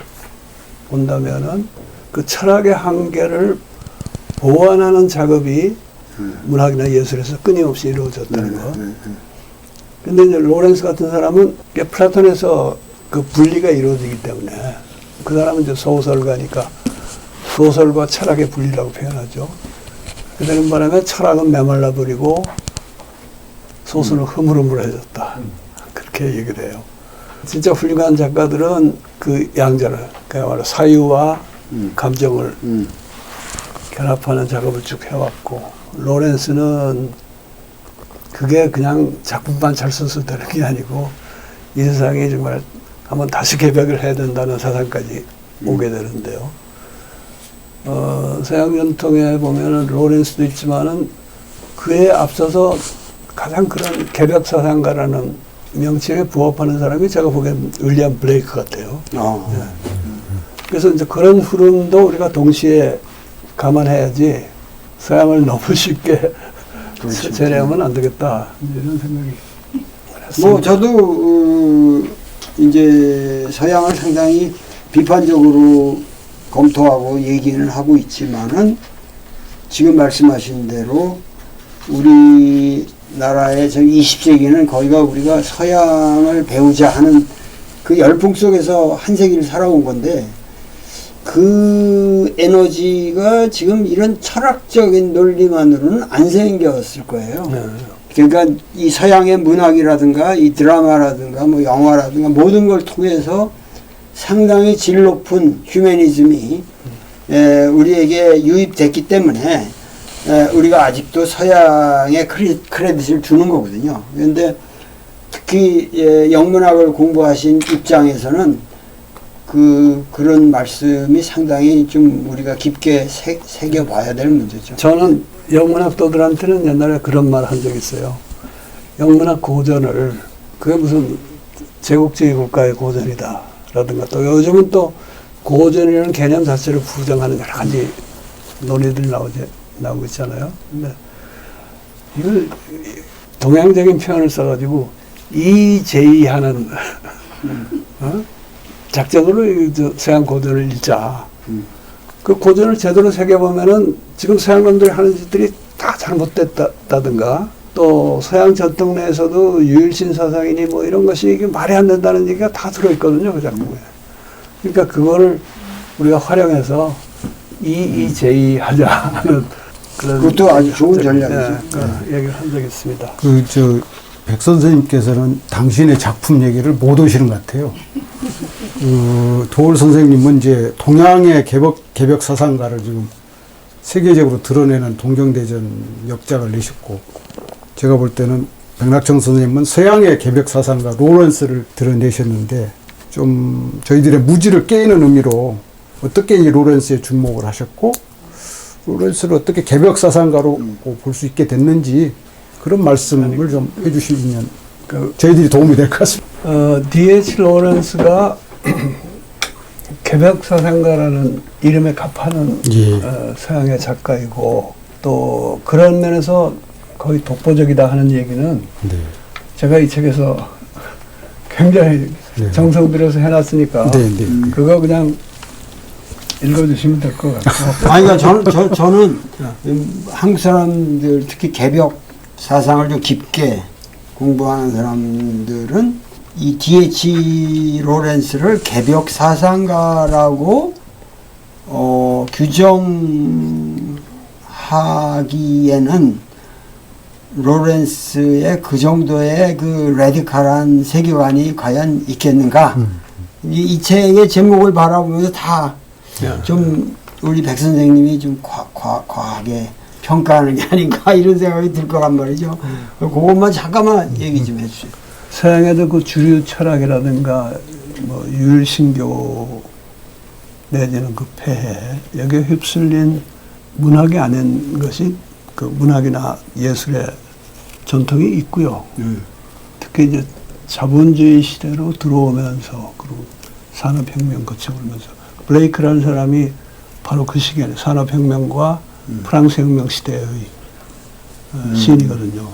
본다면은 그 철학의 한계를 보완하는 작업이 문학이나 예술에서 끊임없이 이루어졌다는 거. 근데 이제 로렌스 같은 사람은 플라톤에서 그 분리가 이루어지기 때문에 그 사람은 이제 소설가니까 소설과 철학의 분리라고 표현하죠. 그러는 바람에 철학은 메말라 버리고 소설은 흐물흐물해졌다. 그렇게 얘기를 해요. 진짜 훌륭한 작가들은 그 양자를, 그야말로 사유와 감정을 결합하는 작업을 쭉 해왔고, 로렌스는 그게 그냥 작품만 잘 써서 되는 게 아니고, 이 세상이 정말 한번 다시 개벽을 해야 된다는 사상까지 오게 되는데요. 서양 전통에 보면은 로렌스도 있지만은 그에 앞서서 가장 그런 개벽 사상가라는 명칭에 부합하는 사람이 제가 보기엔 윌리엄 블레이크 같아요. 네. 그래서 이제 그런 흐름도 우리가 동시에 감안해야지 서양을 너무 쉽게 제외하면 안 되겠다 이런 생각이 했습니다. 뭐 저도 이제 서양을 상당히 비판적으로 검토하고 얘기는 하고 있지만은 지금 말씀하신 대로 우리나라의 저 20세기는 거의가 우리가 서양을 배우자 하는 그 열풍 속에서 한 세기를 살아온 건데 그 에너지가 지금 이런 철학적인 논리만으로는 안 생겼을 거예요. 네. 그러니까 이 서양의 문학이라든가 이 드라마라든가 뭐 영화라든가 모든 걸 통해서 상당히 질 높은 휴머니즘이 우리에게 유입됐기 때문에 우리가 아직도 서양의 크레딧을 주는 거거든요. 그런데 특히 영문학을 공부하신 입장에서는 그런 말씀이 상당히 좀 우리가 깊게 새겨봐야 될 문제죠. 저는 영문학도들한테는 옛날에 그런 말 한 적이 있어요. 영문학 고전을 그게 무슨 제국주의 국가의 고전이다 라든가 또 요즘은 또 고전이라는 개념 자체를 부정하는 여러 가지 논의들이 나오고 있잖아요. 근데 이걸 동양적인 표현을 써가지고 이제이하는 작전으로 서양 고전을 읽자. 그 고전을 제대로 새겨보면은 지금 서양 놈들이 하는 짓들이 다 잘못됐다든가 또 서양 전통 내에서도 유일신 사상이니 뭐 이런 것이 이게 말이 안 된다는 얘기가 다 들어있거든요. 그 작품에. 그러니까 그거를 우리가 활용해서 이제이하자 하는 그런 그것도 아주 좋은 전략이죠. 얘기를 한 적이 있습니다. 백 선생님께서는 당신의 작품 얘기를 못 오시는 것 같아요. 도올 선생님은 이제 동양의 개벽 사상가를 지금 세계적으로 드러내는 동경대전 역작을 내셨고, 제가 볼 때는 백낙정 선생님은 서양의 개벽 사상가 로렌스를 드러내셨는데, 좀 저희들의 무지를 깨는 의미로 어떻게 이 로렌스에 주목을 하셨고, 로렌스를 어떻게 개벽 사상가로 볼 수 있게 됐는지 그런 말씀을 좀 해주시면 저희들이 도움이 될 것 같습니다. D.H. 로렌스가 개벽사상가라는 이름에 값하는 예. 서양의 작가이고 또 그런 면에서 거의 독보적이다 하는 얘기는 네. 제가 이 책에서 굉장히 네. 정성 들여서 해놨으니까 네, 네. 그거 그냥 읽어주시면 될 것 같고. 아니, 그러니까 저는 한국 사람들 특히 개벽 사상을 좀 깊게 공부하는 사람들은 이 D.H. 로렌스를 개벽 사상가라고 규정하기에는 로렌스의 그 정도의 그 라디칼한 세계관이 과연 있겠는가? 이 책의 제목을 바라보면서 다 좀 우리 백 선생님이 좀 과하게 평가하는 게 아닌가 이런 생각이 들 거란 말이죠. 그것만 잠깐만 얘기 좀 해주세요. 서양에도 그 주류 철학이라든가 뭐 유일신교 내지는 그 폐해 여기에 휩쓸린 문학이 아닌 것이 그 문학이나 예술의 전통이 있고요. 특히 이제 자본주의 시대로 들어오면서 그리고 산업혁명 거쳐오면서 블레이크라는 사람이 바로 그 시기에 산업혁명과 프랑스 혁명 시대의 시인이거든요.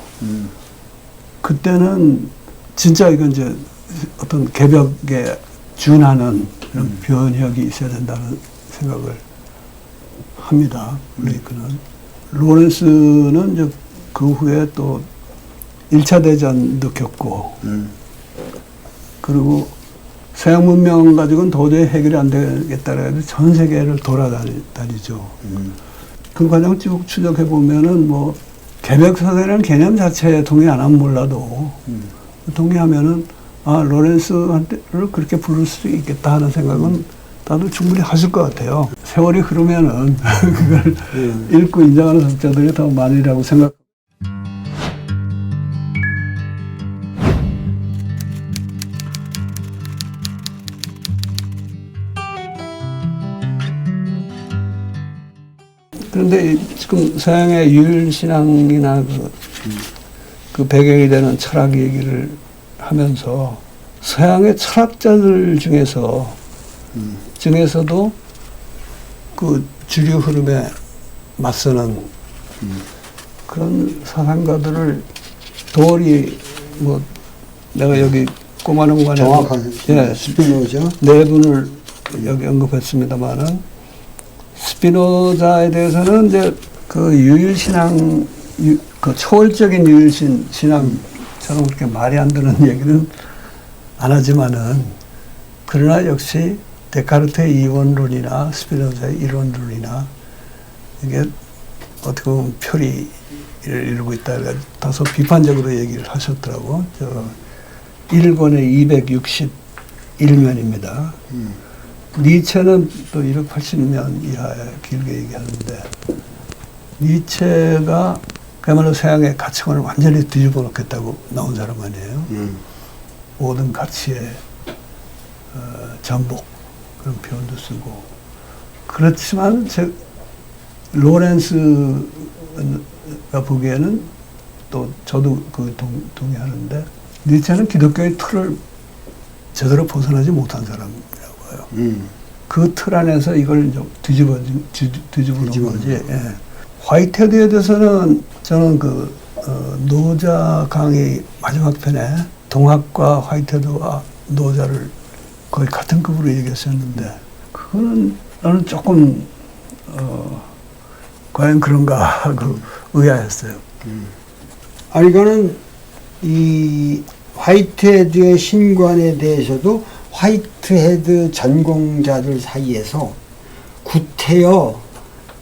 그때는 진짜 이건 이제 어떤 개벽에 준하는 그런 변혁이 있어야 된다는 생각을 합니다. 블레이크는. 로렌스는 이제 그 후에 또 1차 대전도 겪고 그리고 서양 문명 가지고는 도저히 해결이 안 되겠다 해서 전 세계를 돌아다니죠. 그 과정 쭉 추적해 보면은 뭐 개벽사상이라는 개념 자체에 동의 안 하면 몰라도 동의하면은 아 로렌스를 그렇게 부를 수 있겠다 하는 생각은 다들 충분히 하실 것 같아요. 세월이 흐르면은 그걸 읽고 인정하는 독자들이 더 많으리라고 생각. 그런데 지금 서양의 유일신앙이나 그 배경이 되는 철학 얘기를 하면서 서양의 철학자들 중에서도 그 주류 흐름에 맞서는 그런 사상가들을 도리 뭐 내가 여기 꼬마는 관에 정확하게 스피노자 네 분을 여기 언급했습니다만은 스피노자에 대해서는 이제 그 유일신앙 그 초월적인 신앙처럼 그렇게 말이 안 되는 얘기는 안 하지만은 그러나 역시 데카르트의 이원론이나 스피노자의 이론론이나 이게 어떻게 보면 표리를 이루고 있다. 다소 비판적으로 얘기를 하셨더라고. 저 1권에 261면입니다. 니체는 또 280면 이하에 길게 얘기하는데 니체가 그야말로 서양의 가치관을 완전히 뒤집어 놓겠다고 나온 사람 아니에요. 모든 가치의 전복 그런 표현도 쓰고 그렇지만 로렌스가 보기에는 또 저도 그 동의하는데 니체는 기독교의 틀을 제대로 벗어나지 못한 사람이라고 해요. 그 틀 안에서 이걸 뒤집어 놓은 거지. 예. 화이트헤드에 대해서는 저는 그 노자 강의 마지막 편에 동학과 화이트헤드와 노자를 거의 같은 급으로 얘기했었는데 그거는 나는 조금 과연 그런가 하고 의아했어요. 아니 이거는 이 화이트헤드의 신관에 대해서도 화이트헤드 전공자들 사이에서 구태여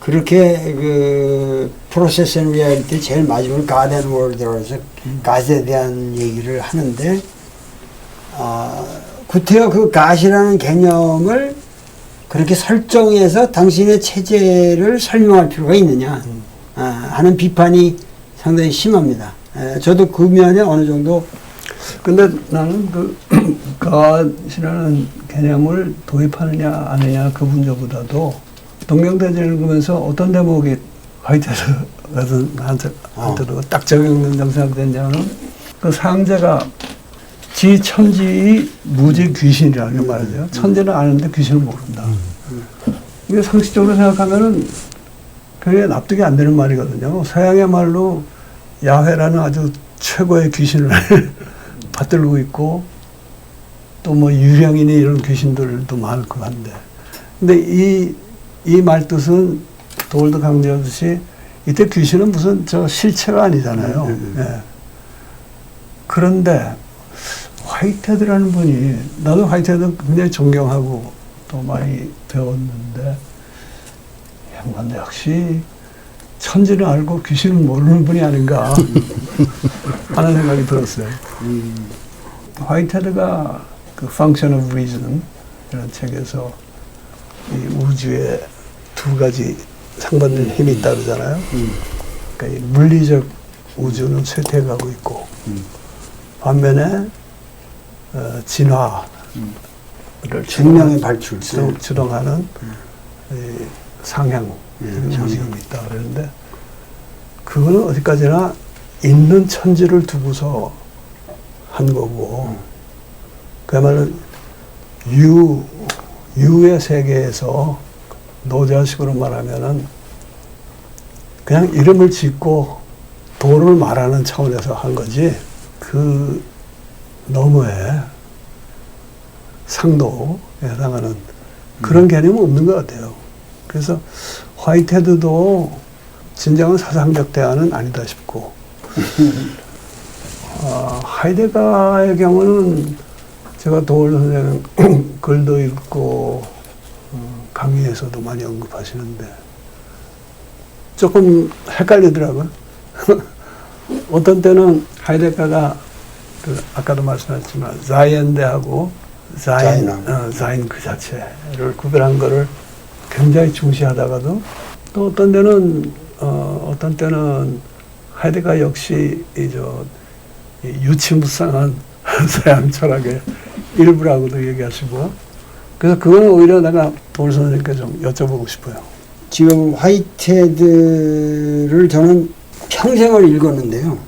그렇게 그 프로세스 앤 리얼리티 제일 마지막으로 God and World라서 God에 대한 얘기를 하는데 구태여 그 God이라는 개념을 그렇게 설정해서 당신의 체제를 설명할 필요가 있느냐 하는 비판이 상당히 심합니다. 저도 그 면에 어느 정도 근데 나는 그 God이라는 개념을 도입하느냐 안 하느냐 그 문제보다도 동경대전을 읽으면서 어떤 대목이 화이트헤드 한테도 딱 적용된다고 생각됐냐면 그 상제가 지천지의 무지 귀신이라는 말이죠. 천지는 아는데 귀신을 모른다. 이게 상식적으로 생각하면은 그게 납득이 안 되는 말이거든요. 서양의 말로 야훼라는 아주 최고의 귀신을 받들고 있고 또 뭐 유령이니 이런 귀신들도 많고 한데 근데 이 말뜻은 도올도 강조하듯이 이때 귀신은 무슨 저 실체가 아니잖아요. 예. 그런데 화이트헤드라는 분이 나도 화이트헤드 굉장히 존경하고 또 많이 배웠는데 양반 역시 천지는 알고 귀신은 모르는 분이 아닌가 하는 생각이 들었어요. 화이트헤드가 그 Function of Reason 이런 책에서 이 우주에 두 가지 상반된 힘이 있다 그러잖아요. 그러니까 이 물리적 우주는 쇠퇴해가고 있고 반면에 진화를 생명의 발출 주동하는 이 상향 움직임이 있다 그러는데 그거는 어디까지나 있는 천지를 두고서 한 거고 그야말로 유의 세계에서 노자식으로 말하면은 그냥 이름을 짓고 도를 말하는 차원에서 한 거지 그 너머에 상도에 해당하는 그런 개념은 없는 것 같아요. 그래서 화이트헤드도 진정한 사상적 대안은 아니다 싶고 하이데가의 경우는 제가 도올 선생님 글도 읽고 강의에서도 많이 언급하시는데 조금 헷갈리더라고요. 어떤 때는 하이데가가 그 아까도 말씀하셨지만 자이언대하고 자인 그 자체를 구별한 거를 굉장히 중시하다가도 또 어떤 때는 하이데가 역시 이 유치무쌍한 서양 철학의 일부라고도 얘기하시고 그래서 그건 오히려 내가 도올 선생님께 좀 여쭤보고 싶어요. 지금 화이트헤드를 저는 평생을 읽었는데요.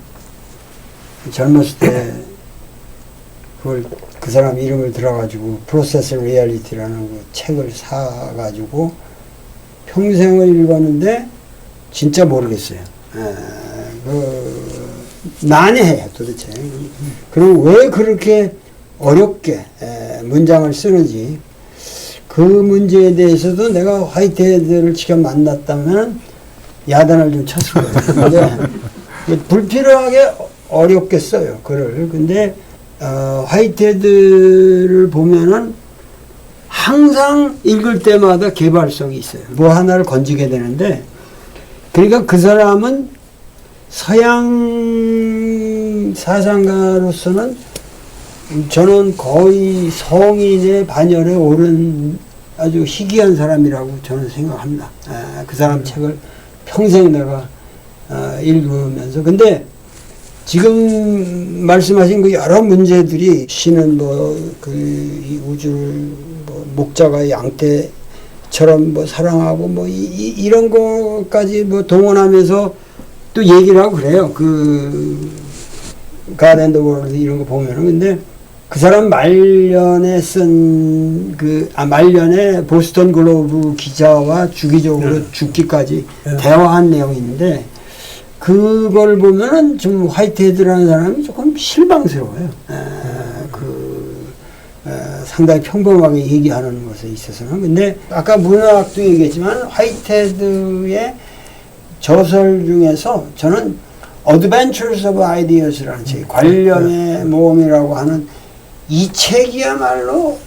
젊었을 때 그걸 그 사람 이름을 들어가지고 프로세스 리얼리티라는 그 책을 사가지고 평생을 읽었는데 진짜 모르겠어요. 난해해 도대체. 그럼 왜 그렇게 어렵게 문장을 쓰는지 그 문제에 대해서도 내가 화이트헤드를 직접 만났다면 야단을 좀 쳤을 거예요. 근데 불필요하게 어렵게 써요 글을. 근데 화이트헤드를 보면은 항상 읽을 때마다 개발성이 있어요. 뭐 하나를 건지게 되는데 그러니까 그 사람은 서양 사상가로서는 저는 거의 성인의 반열에 오른 아주 희귀한 사람이라고 저는 생각합니다. 그 사람 책을 평생 내가 읽으면서. 근데 지금 말씀하신 그 여러 문제들이 신은 이 우주를 목자가 양떼처럼 사랑하고 이런 것까지 동원하면서 또 얘기를 하고 그래요. 그 God and the World 이런 거 보면은. 근데 그 사람 말년에 말년에 보스턴 글로브 기자와 주기적으로 죽기까지 대화한 내용이 있는데 그걸 보면은 좀 화이트헤드라는 사람이 조금 실망스러워요. 상당히 평범하게 얘기하는 것에 있어서는. 근데 아까 문학도 얘기했지만 화이트헤드의 저설 중에서 저는 Adventures of Ideas라는 책, 관념의 모험이라고 하는 이 책이야말로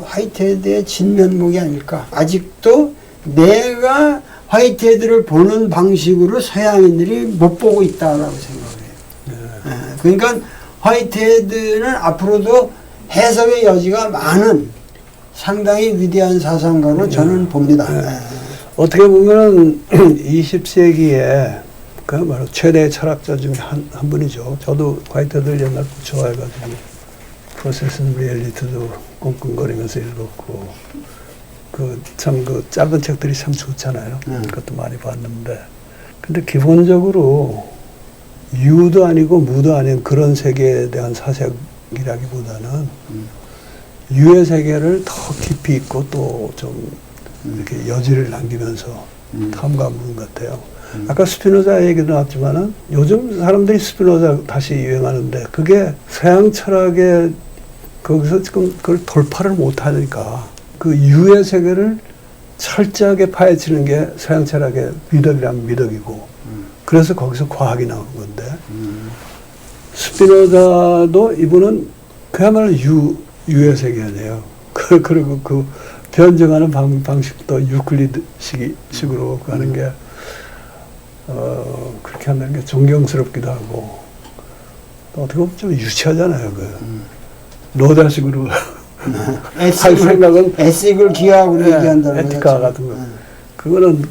화이트헤드의 진면목이 아닐까. 아직도 내가 화이트헤드를 보는 방식으로 서양인들이 못 보고 있다라고 생각을 해요. 그러니까 화이트헤드는 앞으로도 해석의 여지가 많은 상당히 위대한 사상가로 저는 봅니다. 어떻게 보면 20세기에 그야말로 최대의 철학자 중에 한 분이죠. 저도 화이트헤드를 옛날부터 좋아해가지고 프로세스 리얼리티도 끙끙거리면서 읽었고 그 작은 책들이 참 좋잖아요. 그것도 많이 봤는데 근데 기본적으로 유도 아니고 무도 아닌 그런 세계에 대한 사색이라기보다는 유의 세계를 더 깊이 있고 또 좀 이렇게 여지를 남기면서 탐구한 분 같아요. 아까 스피노자 얘기도 나왔지만은 요즘 사람들이 스피노자 다시 유행하는데 그게 서양 철학에 거기서 지금 그걸 돌파를 못 하니까 그 유의 세계를 철저하게 파헤치는 게 서양 철학의 미덕이란 미덕이고 그래서 거기서 과학이 나온 건데 스피노자도 이분은 그야말로 유의 세계네요. 그리고 그 변증하는 방식도 유클리드식으로 가는 게 그렇게 한다는 게 존경스럽기도 하고 또 어떻게 보면 좀 유치하잖아요. 로다식으로 할 생각은 에식을 기하고 얘기한다는 에티카 같은 거. 그거는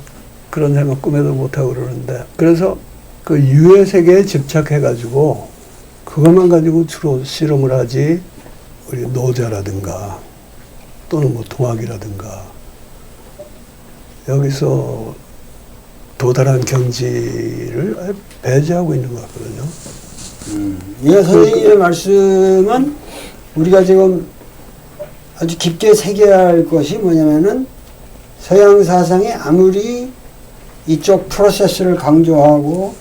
그런 생각 꿈에도 못하고 그러는데 그래서 그 유의 세계에 집착해가지고 그것만 가지고 주로 실험을 하지 우리 노자라든가 또는 뭐 동학이라든가 여기서 도달한 경지를 배제하고 있는 것 같거든요. 이 선생님의 말씀은 우리가 지금 아주 깊게 새겨야 할 것이 뭐냐면은 서양 사상이 아무리 이쪽 프로세스를 강조하고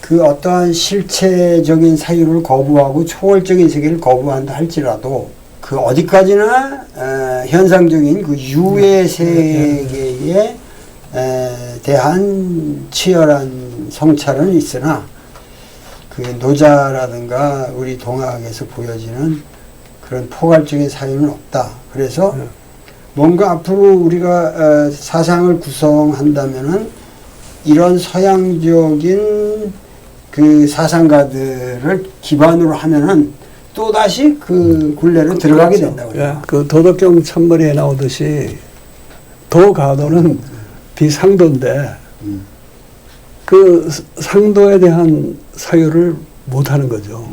그 어떠한 실체적인 사유를 거부하고 초월적인 세계를 거부한다 할지라도 그 어디까지나 현상적인 그 유의 세계에 대한 치열한 성찰은 있으나 그 노자라든가 우리 동학에서 보여지는 그런 포괄적인 사유는 없다. 그래서 뭔가 앞으로 우리가 사상을 구성한다면은 이런 서양적인 그 사상가들을 기반으로 하면은 또 다시 그 굴레로 들어가게 된다고. 예, 그 도덕경 참머리에 나오듯이 도가도는 비상도인데 그 상도에 대한 사유를 못하는 거죠.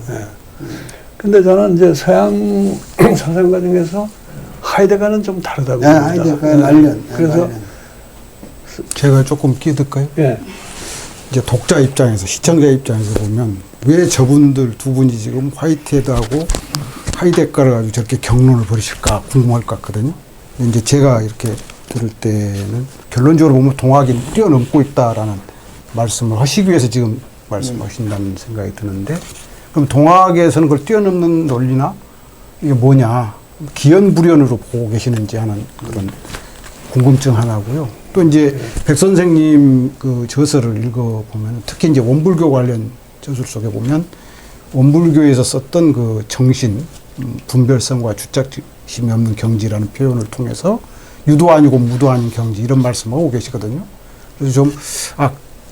예. 근데 저는 이제 서양 사상가 중에서 하이데가는 좀 다르다고 봅니다. 하이데가 말년. 그래서 말년. 제가 조금 끼들까요? 예. 이제 독자 입장에서, 시청자 입장에서 보면 왜 저분들 두 분이 지금 화이트헤드하고 하이데가를 가지고 저렇게 경론을 벌이실까 궁금할 것 같거든요. 근데 이제 제가 이렇게 들을 때는 결론적으로 보면 동학이 뛰어넘고 있다라는 말씀을 하시기 위해서 지금 말씀하신다는 생각이 드는데, 그럼 동학에서는 그걸 뛰어넘는 논리나 이게 뭐냐, 기연불연으로 보고 계시는지 하는 그런 궁금증 하나고요. 또 이제 백 선생님 그 저서를 읽어보면, 특히 이제 원불교 관련 저술 속에 보면 원불교에서 썼던 그 정신, 분별성과 주착심이 없는 경지라는 표현을 통해서 유도 아니고 무도 아닌 경지, 이런 말씀하고 계시거든요. 그래서 좀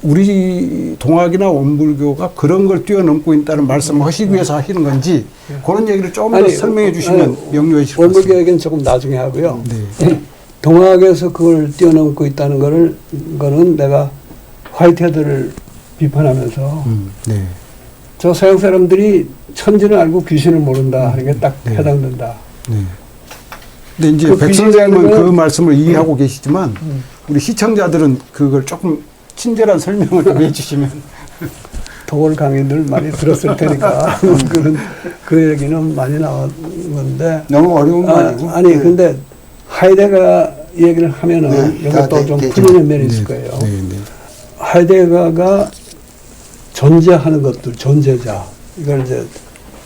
우리 동학이나 원불교가 그런 걸 뛰어넘고 있다는 말씀을 하시기 위해서 하시는 건지, 그런 얘기를 조금 더 설명해 주시면 명료해질 것 같습니다. 원불교 얘기는 조금 나중에 하고요. 네. 동학에서 그걸 뛰어넘고 있다는 거는 내가 화이트헤드를 비판하면서 네. 저 서양 사람들이 천지를 알고 귀신을 모른다 하는 게 딱 해당된다. 네. 근데 이제 그 백 선생님은 그 귀신이라는 말씀을 이해하고 계시지만 우리 시청자들은 그걸 조금 친절한 설명을 좀 해주시면. 도월 강의들 많이 들었을 테니까 그 얘기는 많이 나온 건데 너무 어려운 거 아니고. 아니 근데 하이데가 얘기를 하면은 이것도 좀 풀리는 면이 있을 거예요. 하이데가가 존재하는 것들, 존재자, 이걸 이제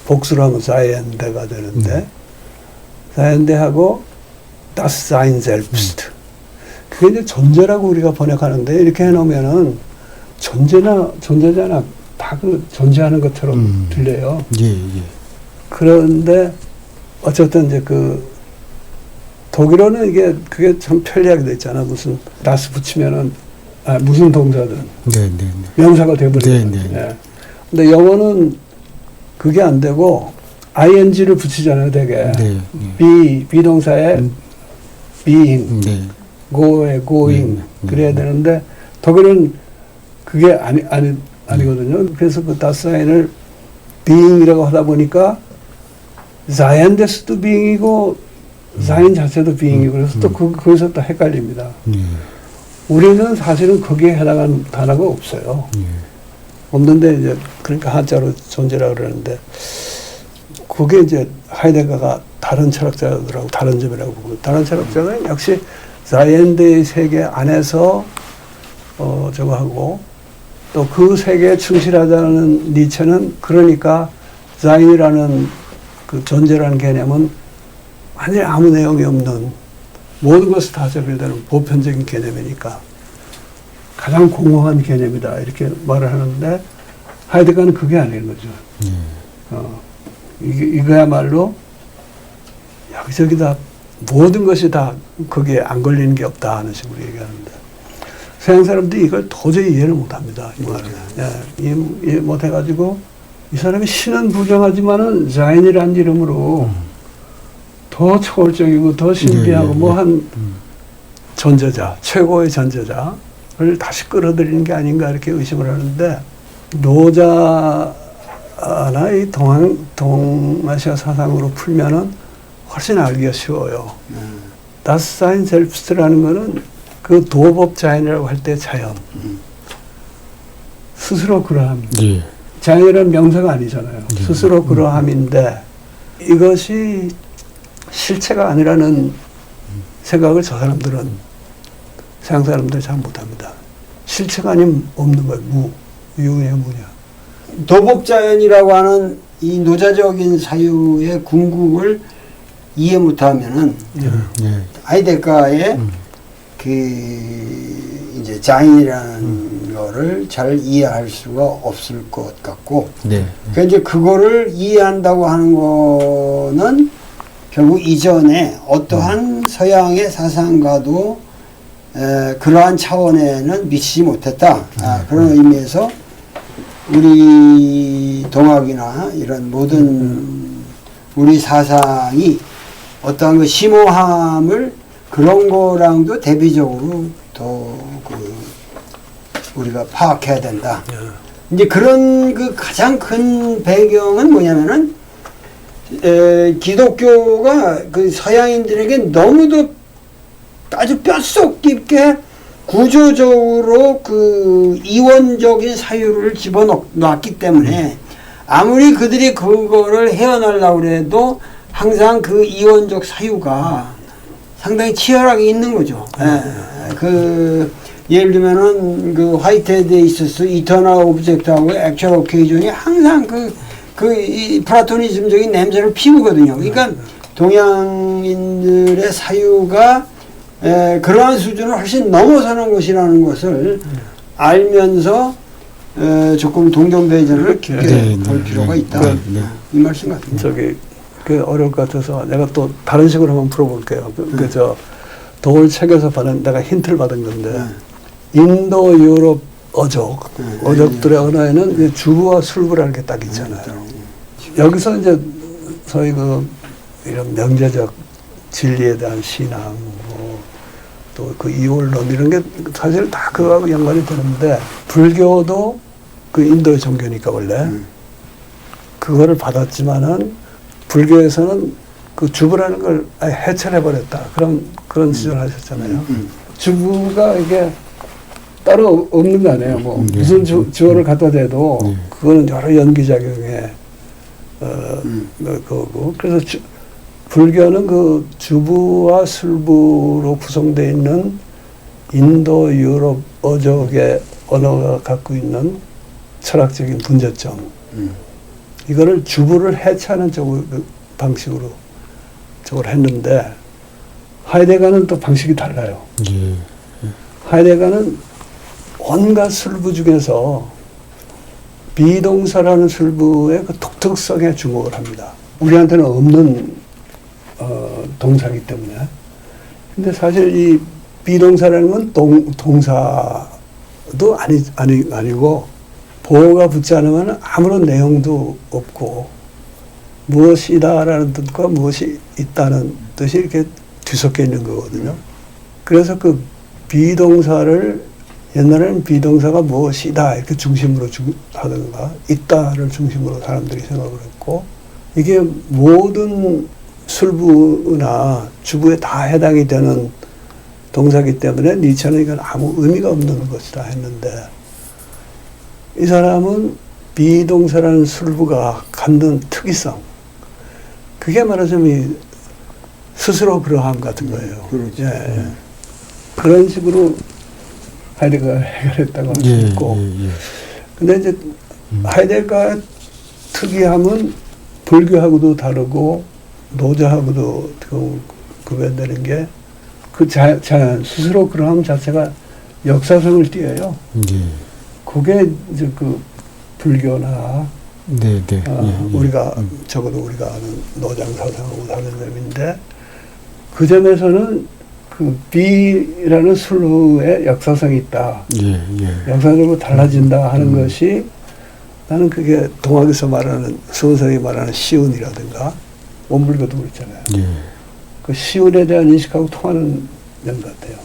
복수를 하면 자이엔데가 되는데, 자이엔데하고 das Sein selbst. 그게 이제 존재라고 우리가 번역하는데, 이렇게 해놓으면은 존재자나 다 그 존재하는 것처럼 들려요. 예. 그런데 어쨌든 이제 그 독일어는 그게 참 편리하게 돼 있잖아. 무슨 das 붙이면은 무슨 동사든 명사가 돼버리거든요. 예. 근데 영어는 그게 안 되고 ing를 붙이잖아요, 되게. 비동사에 being, go에 going 그래야 되는데 독일은 그게 아니거든요. 그래서 그 다사인을 being이라고 하다 보니까 sein 데스도 being이고 sein 자체도 being이고 그래서 또 거기서 또 헷갈립니다. 우리는 사실은 거기에 해당하는 단어가 없어요. 없는데 이제 그러니까 한자로 존재라 그러는데 그게 이제 하이데거가 다른 철학자들하고 다른 점이라고 보고 다른 철학자는 역시 자이엔드의 세계 안에서 저거 하고 또 그 세계에 충실하자는 니체는 그러니까 자인이라는 그 존재라는 개념은 완전히 아무 내용이 없는 모든 것을 다 적용되는 보편적인 개념이니까 가장 공허한 개념이다 이렇게 말을 하는데 하이데거는 그게 아닌 거죠. 이거야말로 여기저기 다 모든 것이 다 거기에 안 걸리는 게 없다 하는 식으로 얘기하는데 서양 사람들이 이걸 도저히 이해를 못합니다. 이 말을. 이해 못해가지고 이 사람이 신은 부정하지만은 자인이라는 이름으로 더 초월적이고 더 신비하고 뭐한 존재자, 최고의 존재자를 다시 끌어들이는 게 아닌가 이렇게 의심을 하는데 노자나 이 동아시아 사상으로 풀면은 훨씬 알기가 쉬워요. Das Sein Selbst라는 거는 그 도법 자연이라고 할 때 자연. 스스로 그러함. 예. 자연이라는 명사가 아니잖아요. 스스로 그러함인데 이것이 실체가 아니라는 생각을 저 사람들은 서양 사람들이 잘 못합니다. 실체가 아니면 없는 거예요. 유의 무냐. 도법자연이라고 하는 이 노자적인 사유의 궁극을 이해 못하면은 하이데거의 그 이제 자인이라는 거를 잘 이해할 수가 없을 것 같고, 그러니까 이제 그거를 이해한다고 하는 거는 결국 이전에 어떠한 서양의 사상가도 그러한 차원에는 미치지 못했다. 그런 의미에서 우리 동학이나 이런 모든 우리 사상이 어떠한 그 심오함을 그런 거랑도 대비적으로 더 우리가 파악해야 된다. 이제 그런 그 가장 큰 배경은 뭐냐면은 기독교가 그 서양인들에게 너무도 아주 뼛속 깊게 구조적으로 그 이원적인 사유를 집어넣었기 때문에 아무리 그들이 그거를 헤어나려고 해도 항상 그 이원적 사유가 상당히 치열하게 있는 거죠. 예를 들면은 그 화이트헤드에 있어서 이터널 오브젝트하고 액츄얼 오케이전이 항상 이 플라토니즘적인 냄새를 피우거든요. 그러니까 동양인들의 사유가 그러한 수준을 훨씬 넘어서는 것이라는 것을 알면서 조금 동정배제를 깊게 볼 필요가 있다. 이 말씀 같습니다. 그 어려울 것 같아서 내가 또 다른 식으로 한번 풀어볼게요. 도울 책에서 받은 내가 힌트를 받은 건데 인도 유럽 어족들의 언어에는 주부와 술부라는 게 딱 있잖아요. 여기서 이제 소위 이런 명제적 진리에 대한 신앙, 또 그 이원론 이런 게 사실 다 그거하고 연관이 되는데 불교도 그 인도의 종교니까 원래 그거를 받았지만은 불교에서는 그 주부라는 걸 아예 해체를 해버렸다. 그런 지적을 하셨잖아요. 주부가 이게 따로 없는 거 아니에요. 무슨 주어를 갖다 대도 그거는 여러 연기작용에 그거고. 그래서 불교는 그 주부와 술부로 구성되어 있는 인도 유럽 어족의 언어가 갖고 있는 철학적인 문제점. 이거를 주부를 해체하는 방식으로 저걸 했는데 하이데거는 또 방식이 달라요. 하이데거는 온갖 술부 중에서 비동사라는 술부의 그 독특성에 주목을 합니다. 우리한테는 없는 동사이기 때문에. 근데 사실 이 비동사라는 건 동사도 아니고 보호가 붙지 않으면 아무런 내용도 없고 무엇이다라는 뜻과 무엇이 있다는 뜻이 이렇게 뒤섞여 있는 거거든요. 그래서 그 비동사를 옛날에는 비동사가 무엇이다 이렇게 중심으로 하던가 있다를 중심으로 사람들이 생각을 했고 이게 모든 술부나 주부에 다 해당이 되는 동사이기 때문에 니체는 이건 아무 의미가 없는 것이다 했는데 이 사람은 비동사라는 술부가 갖는 특이성, 그게 말하자면 스스로 그러함 같은 거예요. 그렇죠. 예. 그런 식으로 하이데거가 해결했다고 할 수 예, 있고, 예, 예. 근데 이제 하이데거의 특이함은 불교하고도 다르고 노자하고도 구별되는 게 그 자연 스스로 그러함 자체가 역사성을 띄어요. 예. 그게 이제 그 불교나 네, 네. 예, 예. 우리가 적어도 우리가 아는 노장 사상하고 다른 점인데, 그 점에서는 그 비라는 술루의 역사성이 있다. 예, 예. 역사적으로 달라진다 하는 것이, 나는 그게 동학에서 말하는 수원성이 말하는 시운이라든가 원불교도 그렇잖아요. 예. 그 시운에 대한 인식하고 통하는 면 같아요.